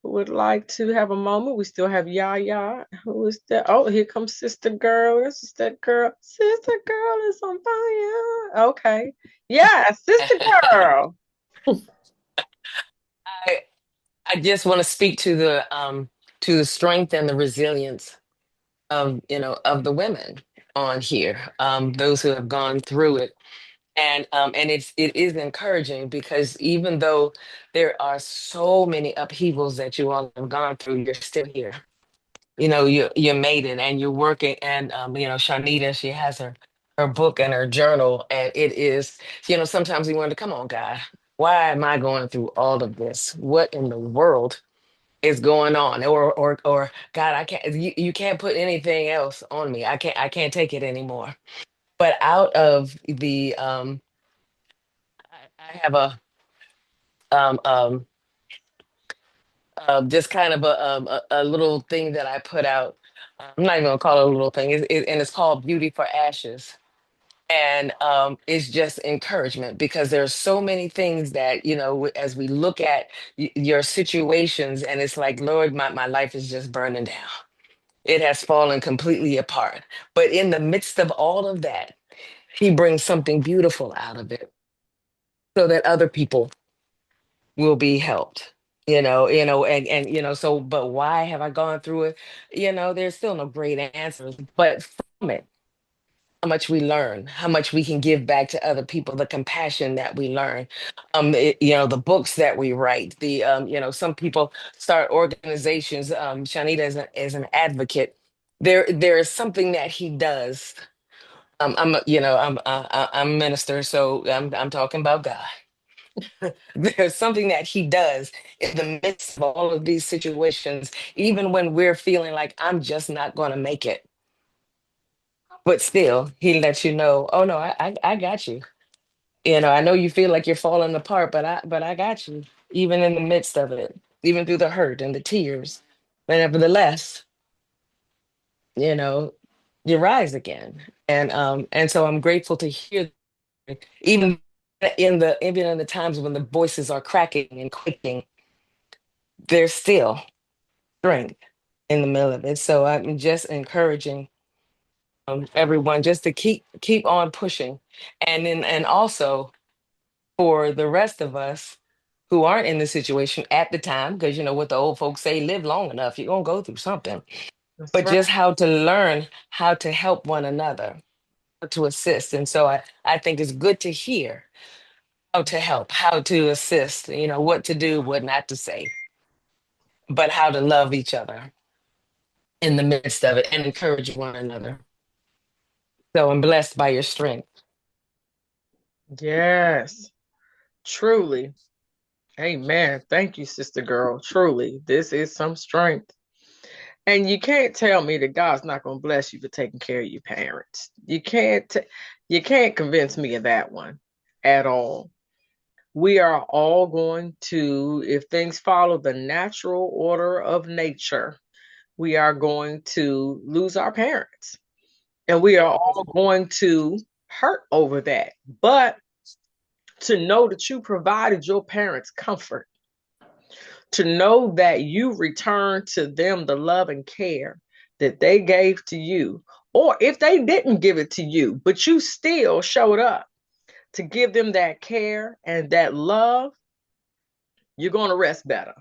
who would like to have a moment? We still have Yaya. Who is that? Oh, here comes Sister Girl. This is that girl. Sister Girl is on fire. Okay. Yeah, Sister Girl. I I just want to speak to the strength and the resilience of of the women on here, those who have gone through it. And it is encouraging because even though there are so many upheavals that you all have gone through, you're still here. You made it and you're working. And Shanita, she has her book and her journal, and it is, sometimes we wonder, come on, God, why am I going through all of this? What in the world is going on? Or God, I can't, you can't put anything else on me. I can't take it anymore. But out of the I have um um just kind of a little thing that I put out. I'm not even gonna call it a little thing, and it's called Beauty for Ashes. And it's just encouragement because there's so many things that, as we look at your situations, and it's like, Lord, my life is just burning down. It has fallen completely apart. But in the midst of all of that, he brings something beautiful out of it so that other people will be helped. And so, but why have I gone through it? There's still no great answers, but from it, how much we learn, how much we can give back to other people, the compassion that we learn, the books that we write, some people start organizations. Shanita is an advocate. There is something that he does. I'm a minister, so I'm talking about God. There's something that he does in the midst of all of these situations, even when we're feeling like I'm just not going to make it. But still, he lets you know, oh no, I got you. I know you feel like you're falling apart, but I got you, even in the midst of it, even through the hurt and the tears. But nevertheless, you know, you rise again. And so I'm grateful to hear, even even in the times when the voices are cracking and quaking, there's still strength in the middle of it. So I'm just encouraging everyone just to keep on pushing, and also for the rest of us who aren't in the situation at the time, because you know what the old folks say, live long enough, you're gonna go through something. That's But right. just how to learn how to help one another, to assist. And so I think it's good to hear how to help, how to assist, what to do, what not to say, but how to love each other in the midst of it and encourage one another. So I'm blessed by your strength. Yes, truly. Amen. Thank you, Sister Girl. Truly, this is some strength. And you can't tell me that God's not going to bless you for taking care of your parents. You can't convince me of that one at all. We are all going to, if things follow the natural order of nature, we are going to lose our parents. And we are all going to hurt over that. But to know that you provided your parents comfort, to know that you returned to them the love and care that they gave to you, or if they didn't give it to you, but you still showed up to give them that care and that love, you're going to rest better.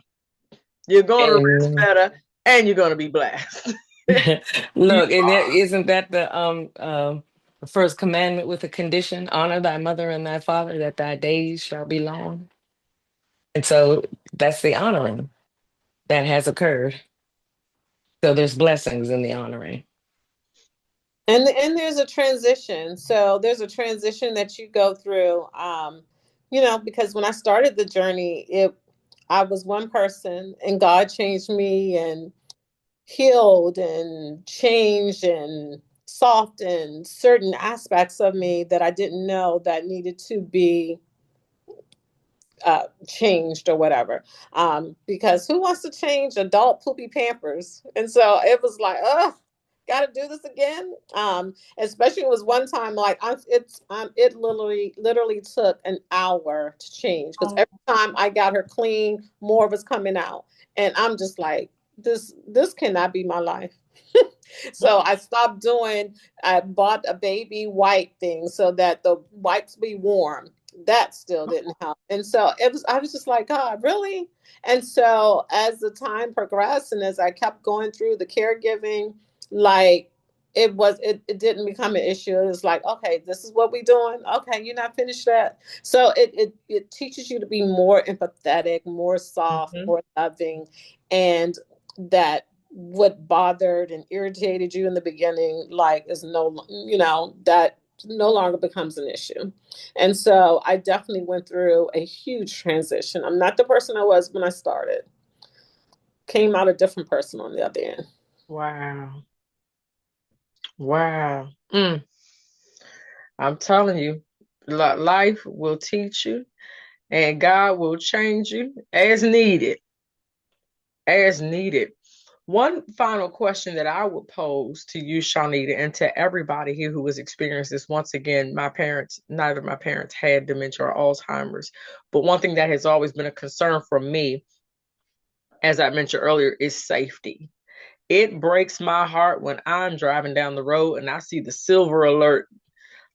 You're going to rest And better and you're going to be blessed. You look, and are. isn't that the first commandment with a condition? Honor thy mother and thy father, that thy days shall be long. And so that's the honoring that has occurred. So there's blessings in the honoring. And there's a transition. So there's a transition that you go through. Because when I started the journey, it I was one person and God changed me and healed and changed and softened certain aspects of me that I didn't know that needed to be changed or whatever. Because who wants to change adult poopy pampers? And so it was like, oh, got to do this again. Especially it was one time like it literally took an hour to change because every time I got her clean, more was coming out, and I'm just like, this cannot be my life. So I stopped doing. I bought a baby wipe thing so that the wipes be warm. That still didn't help, and so I was just like, God, really? And so as the time progressed, and as I kept going through the caregiving, like it didn't become an issue. It was like, okay, this is what we're doing. Okay, you're not finished that. So it teaches you to be more empathetic, more soft, Mm-hmm. more loving, and that what bothered and irritated you in the beginning, like, is that no longer becomes an issue. And so I definitely went through a huge transition. I'm not the person I was when I started. Came out a different person on the other end. Wow. Wow. I'm telling you, life will teach you and God will change you as needed. As needed. One final question that I would pose to you, Chonita, and to everybody here who has experienced this. Once again, neither of my parents had dementia or Alzheimer's, but one thing that has always been a concern for me, as I mentioned earlier, is safety. It breaks my heart when I'm driving down the road and I see the silver alert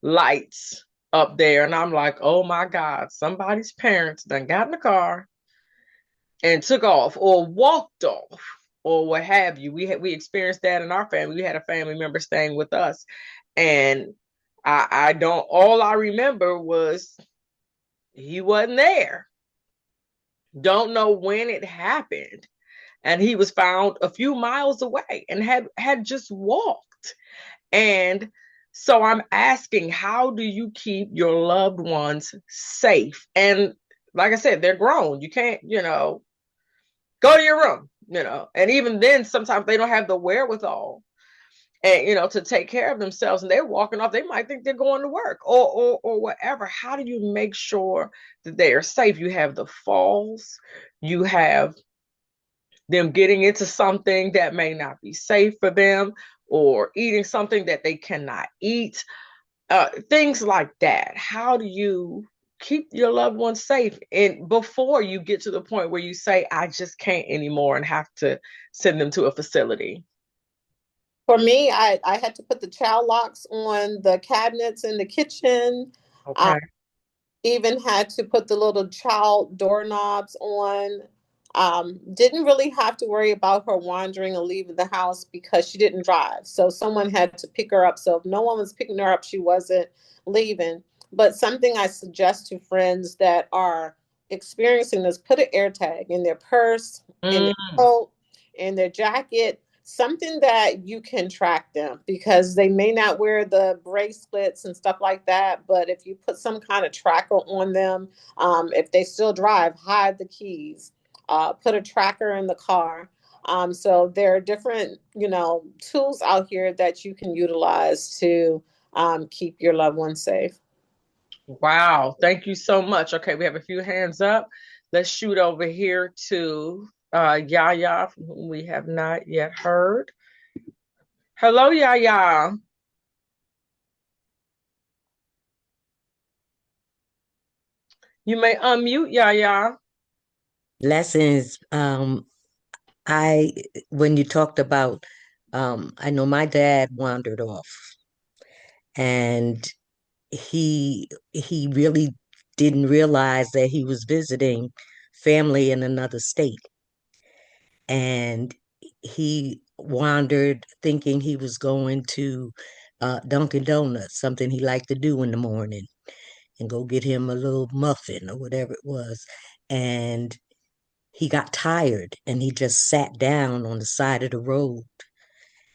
lights up there, and I'm like, oh my God, somebody's parents done got in the car and took off or walked off or what have you. We experienced that in our family. We had a family member staying with us, and I don't. All I remember was he wasn't there. Don't know when it happened, and he was found a few miles away and had just walked. And so I'm asking, how do you keep your loved ones safe? And like I said, they're grown. You can't, go to your room, and even then sometimes they don't have the wherewithal and to take care of themselves, and they're walking off. They might think they're going to work or whatever. How do you make sure that they are safe? You have the falls, you have them getting into something that may not be safe for them, or eating something that they cannot eat, things like that. How do you keep your loved ones safe and before you get to the point where you say, I just can't anymore and have to send them to a facility? For me, I had to put the child locks on the cabinets in the kitchen. Okay. Even had to put the little child doorknobs on. Didn't really have to worry about her wandering and leaving the house because she didn't drive. So someone had to pick her up. So if no one was picking her up, she wasn't leaving. But something I suggest to friends that are experiencing this, put an air tag in their purse, in their Mm. coat, in their jacket, something that you can track them, because they may not wear the bracelets and stuff like that. But if you put some kind of tracker on them, if they still drive, hide the keys, put a tracker in the car. So there are different, tools out here that you can utilize to keep your loved ones safe. Wow, thank you so much. Okay, we have a few hands up. Let's shoot over here to Yaya, from whom we have not yet heard. Hello, Yaya. You may unmute, Yaya. Lessons. I when you talked about, I know my dad wandered off, and he really didn't realize that he was visiting family in another state, and he wandered thinking he was going to Dunkin' Donuts, something he liked to do in the morning, and go get him a little muffin or whatever it was, and he got tired and he just sat down on the side of the road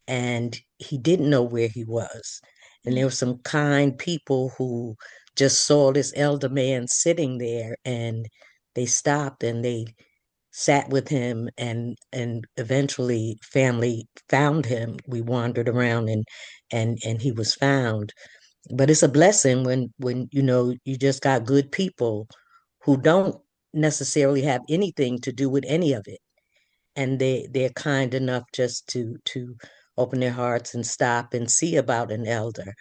and he didn't know where he was. And there were some kind people who just saw this elder man sitting there, and they stopped and they sat with him, and eventually family found him. We wandered around, and he was found. But it's a blessing when you just got good people who don't necessarily have anything to do with any of it, and they're kind enough just to open their hearts and stop and see about an elder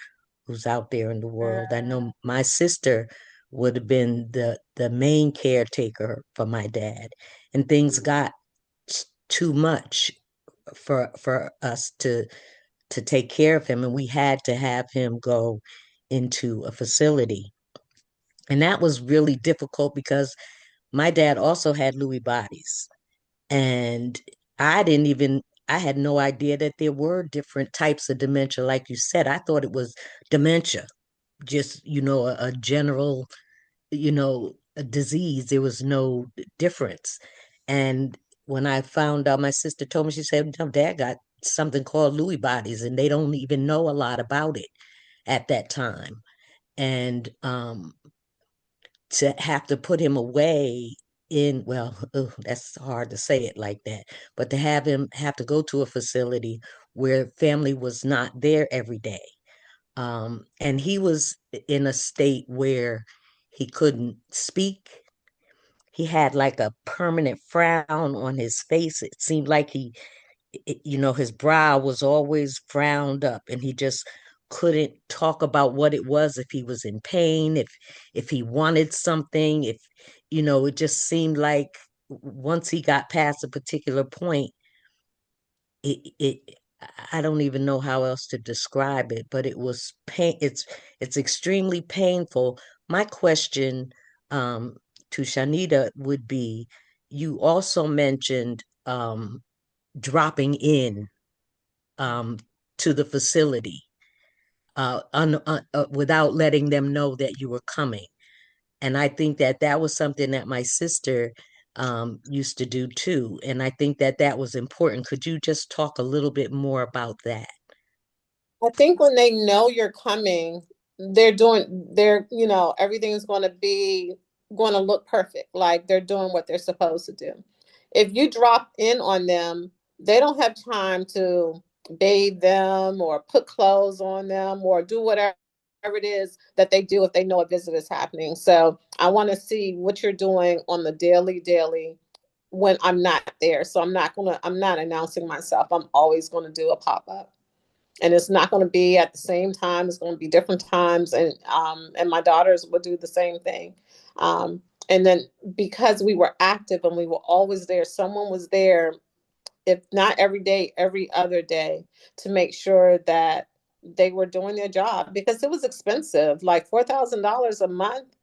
who's out there in the world. I know my sister would have been the main caretaker for my dad, and things got too much for us to take care of him, and we had to have him go into a facility. And that was really difficult because my dad also had Lewy bodies. And I had no idea that there were different types of dementia. Like you said, I thought it was dementia, just, a general, a disease. There was no difference. And when I found out, my sister told me, she said, no, Dad got something called Lewy bodies, and they don't even know a lot about it at that time. And to have to put him away well, that's hard to say it like that, but to have him have to go to a facility where family was not there every day. And he was in a state where he couldn't speak. He had like a permanent frown on his face. It seemed like his brow was always frowned up, and he just couldn't talk about what it was, if he was in pain, if he wanted something, if it just seemed like once he got past a particular point, it I don't even know how else to describe it, but it was pain. It's extremely painful. My question um to Shanita would be, you also mentioned dropping in um, to the facility without letting them know that you were coming. And I think that that was something that my sister used to do too. And I think that that was important. Could you just talk a little bit more about that? I think when they know you're coming, everything's going to look perfect. Like they're doing what they're supposed to do. If you drop in on them, they don't have time to bathe them or put clothes on them or do whatever it is that they do if they know a visit is happening. So I want to see what you're doing on the daily when I'm not there. So I'm not announcing myself. I'm always going to do a pop-up, and it's not going to be at the same time. It's going to be different times, and my daughters will do the same thing. And then because we were active and we were always there, someone was there, if not every day, every other day, to make sure that they were doing their job, because it was expensive, like $4,000 a month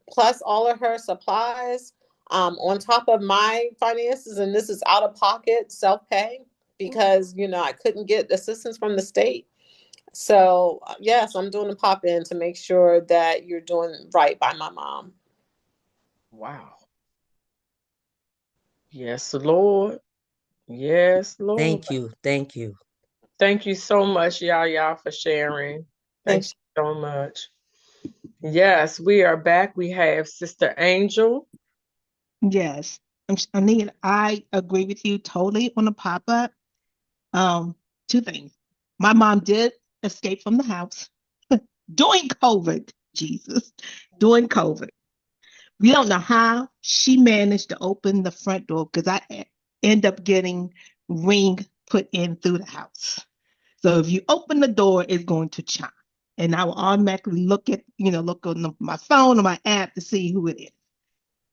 plus all of her supplies, on top of my finances, and this is out of pocket, self-pay, because I couldn't get assistance from the state. So yes, I'm doing a pop in to make sure that you're doing right by my mom. Wow. Yes, Lord. Yes, Lord. Thank you. Thank you. Thank you so much, y'all, for sharing. Thank Thanks. you so much. Yes, we are back. We have Sister Angel. Yes. Anita, I agree with you totally on the pop-up. Um, Two things. My mom did escape from the house during COVID. Jesus. During COVID. We don't know how she managed to open the front door because end up getting ring put in through the house. So if you open the door, it's going to chime. And I will automatically look on my phone or my app to see who it is.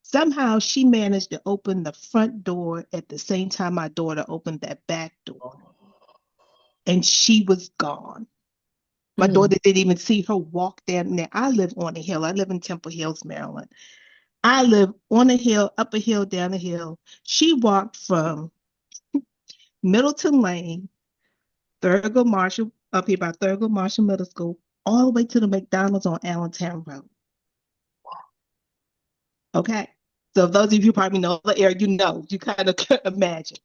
Somehow she managed to open the front door at the same time my daughter opened that back door. And she was gone. My daughter didn't even see her walk down there. I live on a hill. I live in Temple Hills, Maryland. I live on a hill, up a hill, down a hill. She walked from Middleton Lane, Thurgood Marshall, up here by Thurgood Marshall Middle School, all the way to the McDonald's on Allentown Road. Okay. So those of you who probably know the area, you kind of imagine.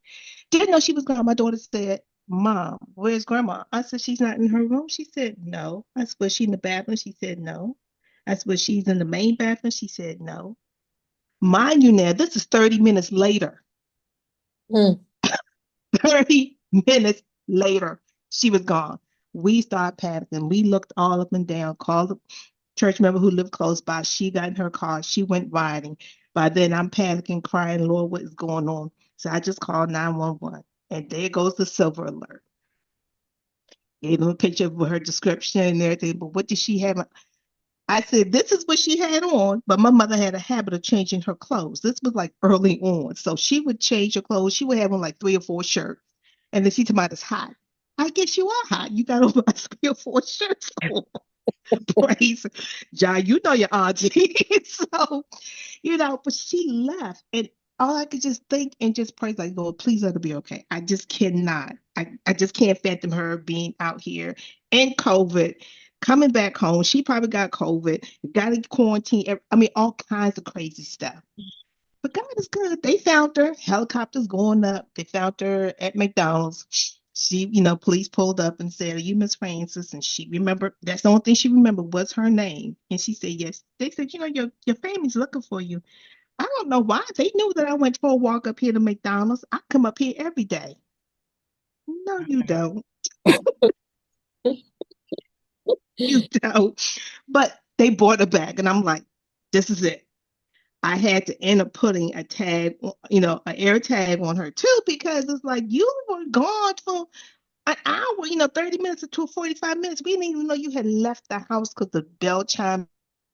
Didn't know she was gone. My daughter said, Mom, where's grandma? I said, she's not in her room. She said, no. I said, was she in the bathroom? She said, no. I said, was she's in the main bathroom? She said, no. Mind you now, this is 30 minutes later. Mm. 30 minutes later, she was gone. We started panicking. We looked all up and down, called the church member who lived close by. She got in her car. She went riding. By then, I'm panicking, crying, Lord, what is going on? So I just called 911. And there goes the silver alert. Gave them a picture of her description and everything. But what did she have? I said, this is what she had on. But my mother had a habit of changing her clothes. This was like early on. So she would change her clothes. She would have on like 3 or 4 shirts. And then she told me it's hot. I guess you are hot. You got over like 3 or 4 shirts on. Praise. John, you know your auntie. So, but she left. And all I could just think and just pray, like, Lord, please let her be okay. I just cannot. I just can't fathom her being out here in COVID, coming back home. She probably got COVID, got in quarantine. I mean, all kinds of crazy stuff. But God is good. They found her, helicopters going up. They found her at McDonald's. She, police pulled up and said, are you Miss Francis? And she remembered, that's the only thing she remembered was her name. And she said, yes. They said, your family's looking for you. I don't know why. They knew that I went for a walk up here to McDonald's. I come up here every day. No, you don't. You don't. But they brought her back. And I'm like, this is it. I had to end up putting a tag, an air tag on her too, because it's like you were gone for an hour, 30 minutes to 45 minutes. We didn't even know you had left the house because the bell chimed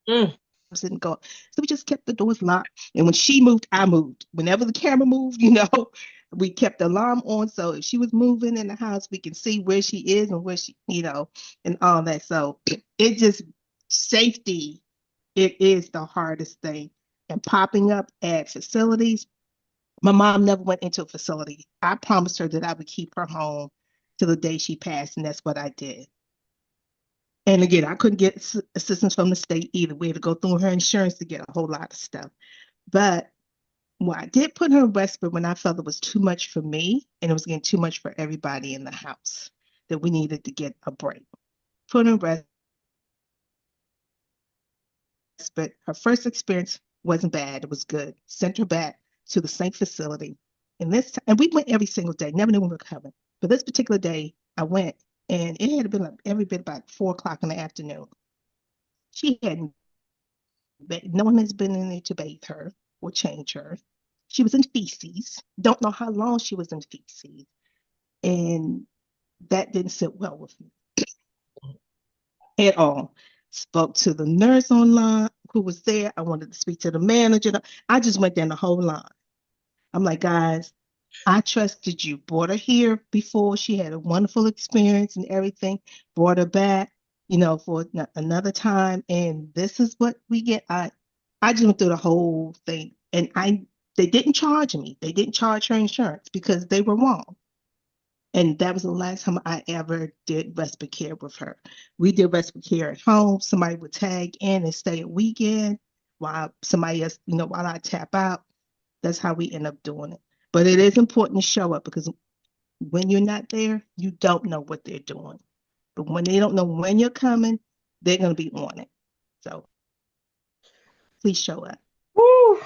Mm. didn't go. So we just kept the doors locked. And when she moved, I moved. Whenever the camera moved, we kept the alarm on. So if she was moving in the house, we can see where she is and where she, and all that. So it just safety, it is the hardest thing. And popping up at facilities, my mom never went into a facility. I promised her that I would keep her home till the day she passed, and that's what I did. And again, I couldn't get assistance from the state either. We had to go through her insurance to get a whole lot of stuff. But well, I did put her in respite when I felt it was too much for me and it was getting too much for everybody in the house, that we needed to get a break. Put her in respite. Her first experience wasn't bad. It was good. Sent her back to the same facility. And we went every single day. Never knew when we were coming. But this particular day, I went, and it had been like every bit about 4 o'clock in the afternoon. She hadn't. No one has been in there to bathe her or change her. She was in feces. Don't know how long she was in feces. And that didn't sit well with me at all. Spoke to the nurse online who was there. I wanted to speak to the manager. I just went down the whole line. I'm like, guys, I trusted you. Brought her here before. She had a wonderful experience and everything. Brought her back, for another time. And this is what we get. I just went through the whole thing. And they didn't charge me. They didn't charge her insurance because they were wrong. And that was the last time I ever did respite care with her. We did respite care at home. Somebody would tag in and stay a weekend while somebody else, while I tap out. That's how we end up doing it. But it is important to show up because when you're not there, you don't know what they're doing. But when they don't know when you're coming, they're going to be on it. So please show up. Woo.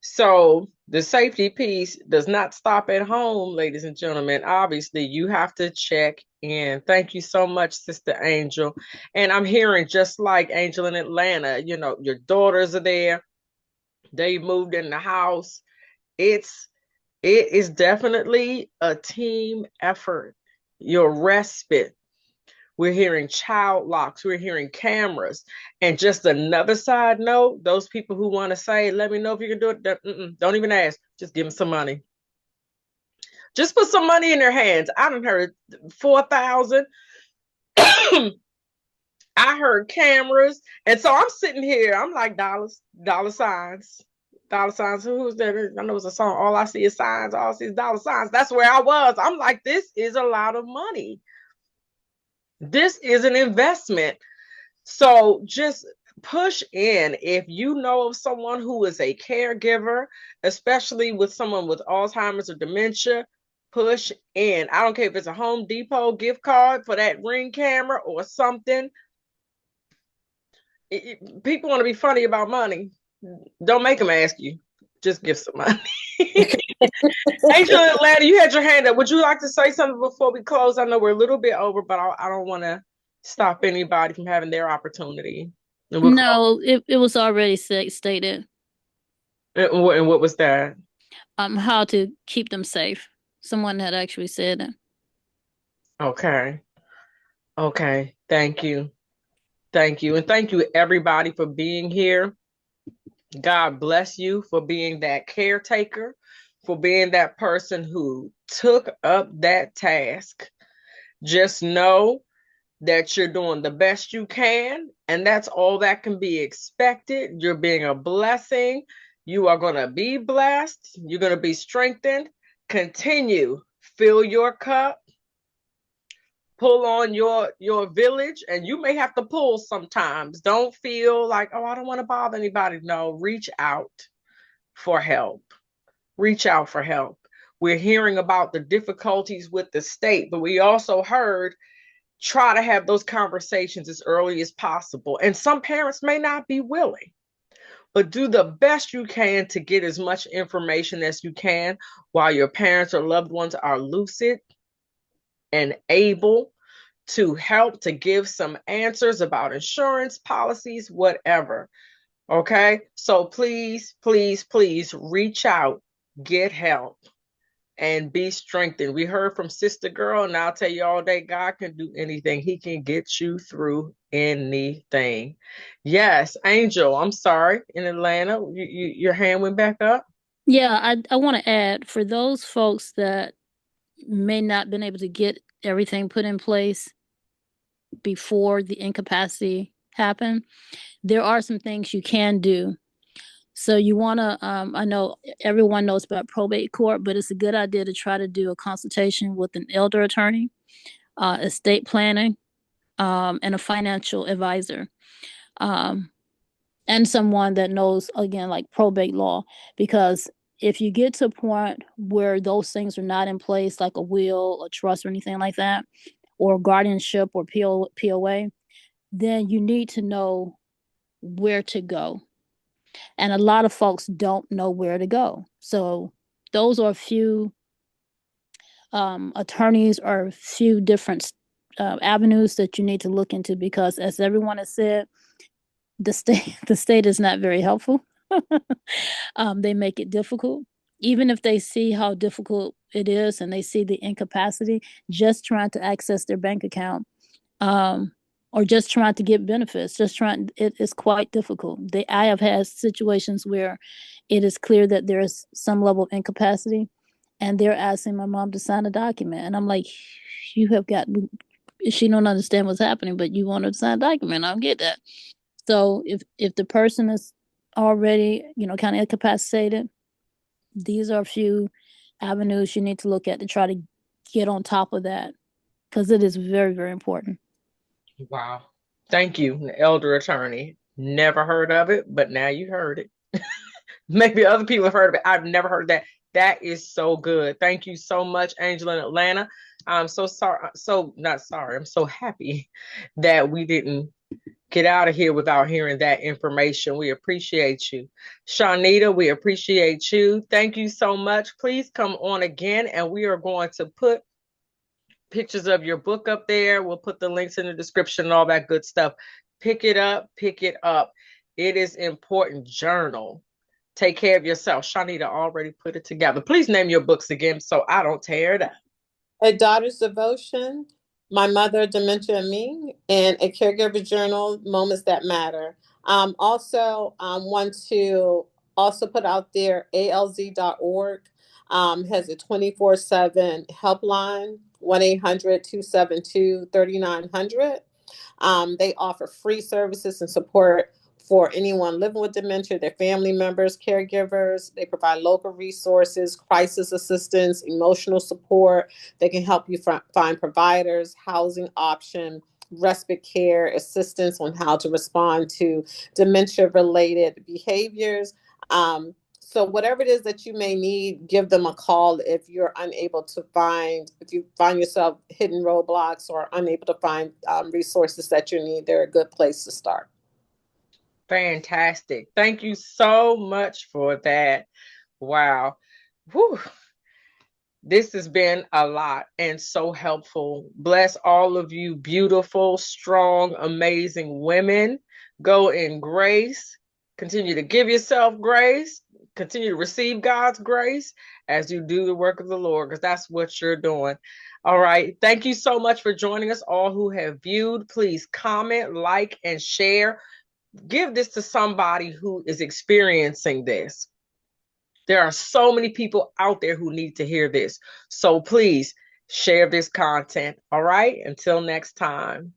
So the safety piece does not stop at home, ladies and gentlemen. Obviously, you have to check in. Thank you so much, Sister Angel. And I'm hearing, just like Angel in Atlanta, your daughters are there. They moved in the house. It is definitely a team effort. Your respite. We're hearing child locks. We're hearing cameras. And just another side note, those people who want to say, let me know if you can do it, don't even ask. Just give them some money. Just put some money in their hands. I done heard 4,000. I heard cameras. And so I'm sitting here. I'm like, dollars, dollar signs. Dollar signs. Who's that? I know it's a song. All I see is signs. All I see is dollar signs. That's where I was. I'm like, this is a lot of money. This is an investment. So just push in. If you know of someone who is a caregiver, especially with someone with Alzheimer's or dementia, push in. I don't care if it's a Home Depot gift card for that Ring camera or something. People want to be funny about money. Don't make them ask you. Just give some money. Angel in Atlanta, you had your hand up. Would you like to say something before we close? I know we're a little bit over, but I don't want to stop anybody from having their opportunity. No, it was already stated. And what was that? How to keep them safe. Someone had actually said it. Okay. Okay. Thank you. Thank you. And thank you, everybody, for being here. God bless you for being that caretaker, for being that person who took up that task. Just know that you're doing the best you can, and that's all that can be expected. You're being a blessing. You are going to be blessed. You're going to be strengthened. Continue. Fill your cup. Pull on your village, and you may have to pull sometimes. Don't feel like, oh, I don't want to bother anybody. No, reach out for help. Reach out for help. We're hearing about the difficulties with the state, but we also heard try to have those conversations as early as possible. And some parents may not be willing, but do the best you can to get as much information as you can while your parents or loved ones are lucid and able to help to give some answers about insurance policies, whatever. Okay. So please, please, please reach out, get help, and be strengthened. We heard from Sister Girl, and I'll tell you all day, God can do anything. He can get you through anything. Yes, Angel, I'm sorry, in Atlanta, your hand went back up. Yeah, I want to add, for those folks that may not been able to get everything put in place before the incapacity happened, there are some things you can do. So you want to, I know everyone knows about probate court, but it's a good idea to try to do a consultation with an elder attorney, estate planning, and a financial advisor, and someone that knows, again, like probate law. Because if you get to a point where those things are not in place, like a will, a trust, or anything like that, or guardianship or POA, then you need to know where to go. And a lot of folks don't know where to go. So those are a few attorneys or a few different avenues that you need to look into, because as everyone has said, the state is not very helpful. They make it difficult. Even if they see how difficult it is and they see the incapacity, just trying to access their bank account, or just trying to get benefits, it is quite difficult. I have had situations where it is clear that there is some level of incapacity, and they're asking my mom to sign a document, and I'm like, you have got, she don't understand what's happening, but you want her to sign a document. I don't get that. So if the person is already, kind of incapacitated, these are a few avenues you need to look at to try to get on top of that, because it is very, very important. Wow. Thank you, elder attorney. Never heard of it, but now you heard it. Maybe other people have heard of it. I've never heard of that. That is so good. Thank you so much, Angela in Atlanta. I'm so sorry. Not sorry. I'm so happy that we didn't get out of here without hearing that information. We appreciate you. Chonita, we appreciate you. Thank you so much. Please come on again, and we are going to put pictures of your book up there. We'll put the links in the description and all that good stuff. Pick it up. Pick it up. It is important. Journal. Take care of yourself. Chonita already put it together. Please name your books again so I don't tear it up. A Daughter's Devotion, My Mother, Dementia, and Me, and A Caregiver Journal, Moments That Matter. Also, want to also put out there, alz.org has a 24/7 helpline, 1-800-272-3900. They offer free services and support for anyone living with dementia, their family members, caregivers. They provide local resources, crisis assistance, emotional support. They can help you find providers, housing option, respite care, assistance on how to respond to dementia-related behaviors. So whatever it is that you may need, give them a call if you're unable to find, if you find yourself hitting roadblocks or unable to find resources that you need, they're a good place to start. Fantastic. Thank you so much for that. Wow. Whew. This has been a lot and so helpful. Bless all of you beautiful, strong, amazing women. Go in grace. Continue to give yourself grace. Continue to receive God's grace as you do the work of the Lord, because that's what you're doing. All right. Thank you so much for joining us. All who have viewed, please comment, like, and share. Give this to somebody who is experiencing this. There are so many people out there who need to hear this. So please share this content. All right. Until next time.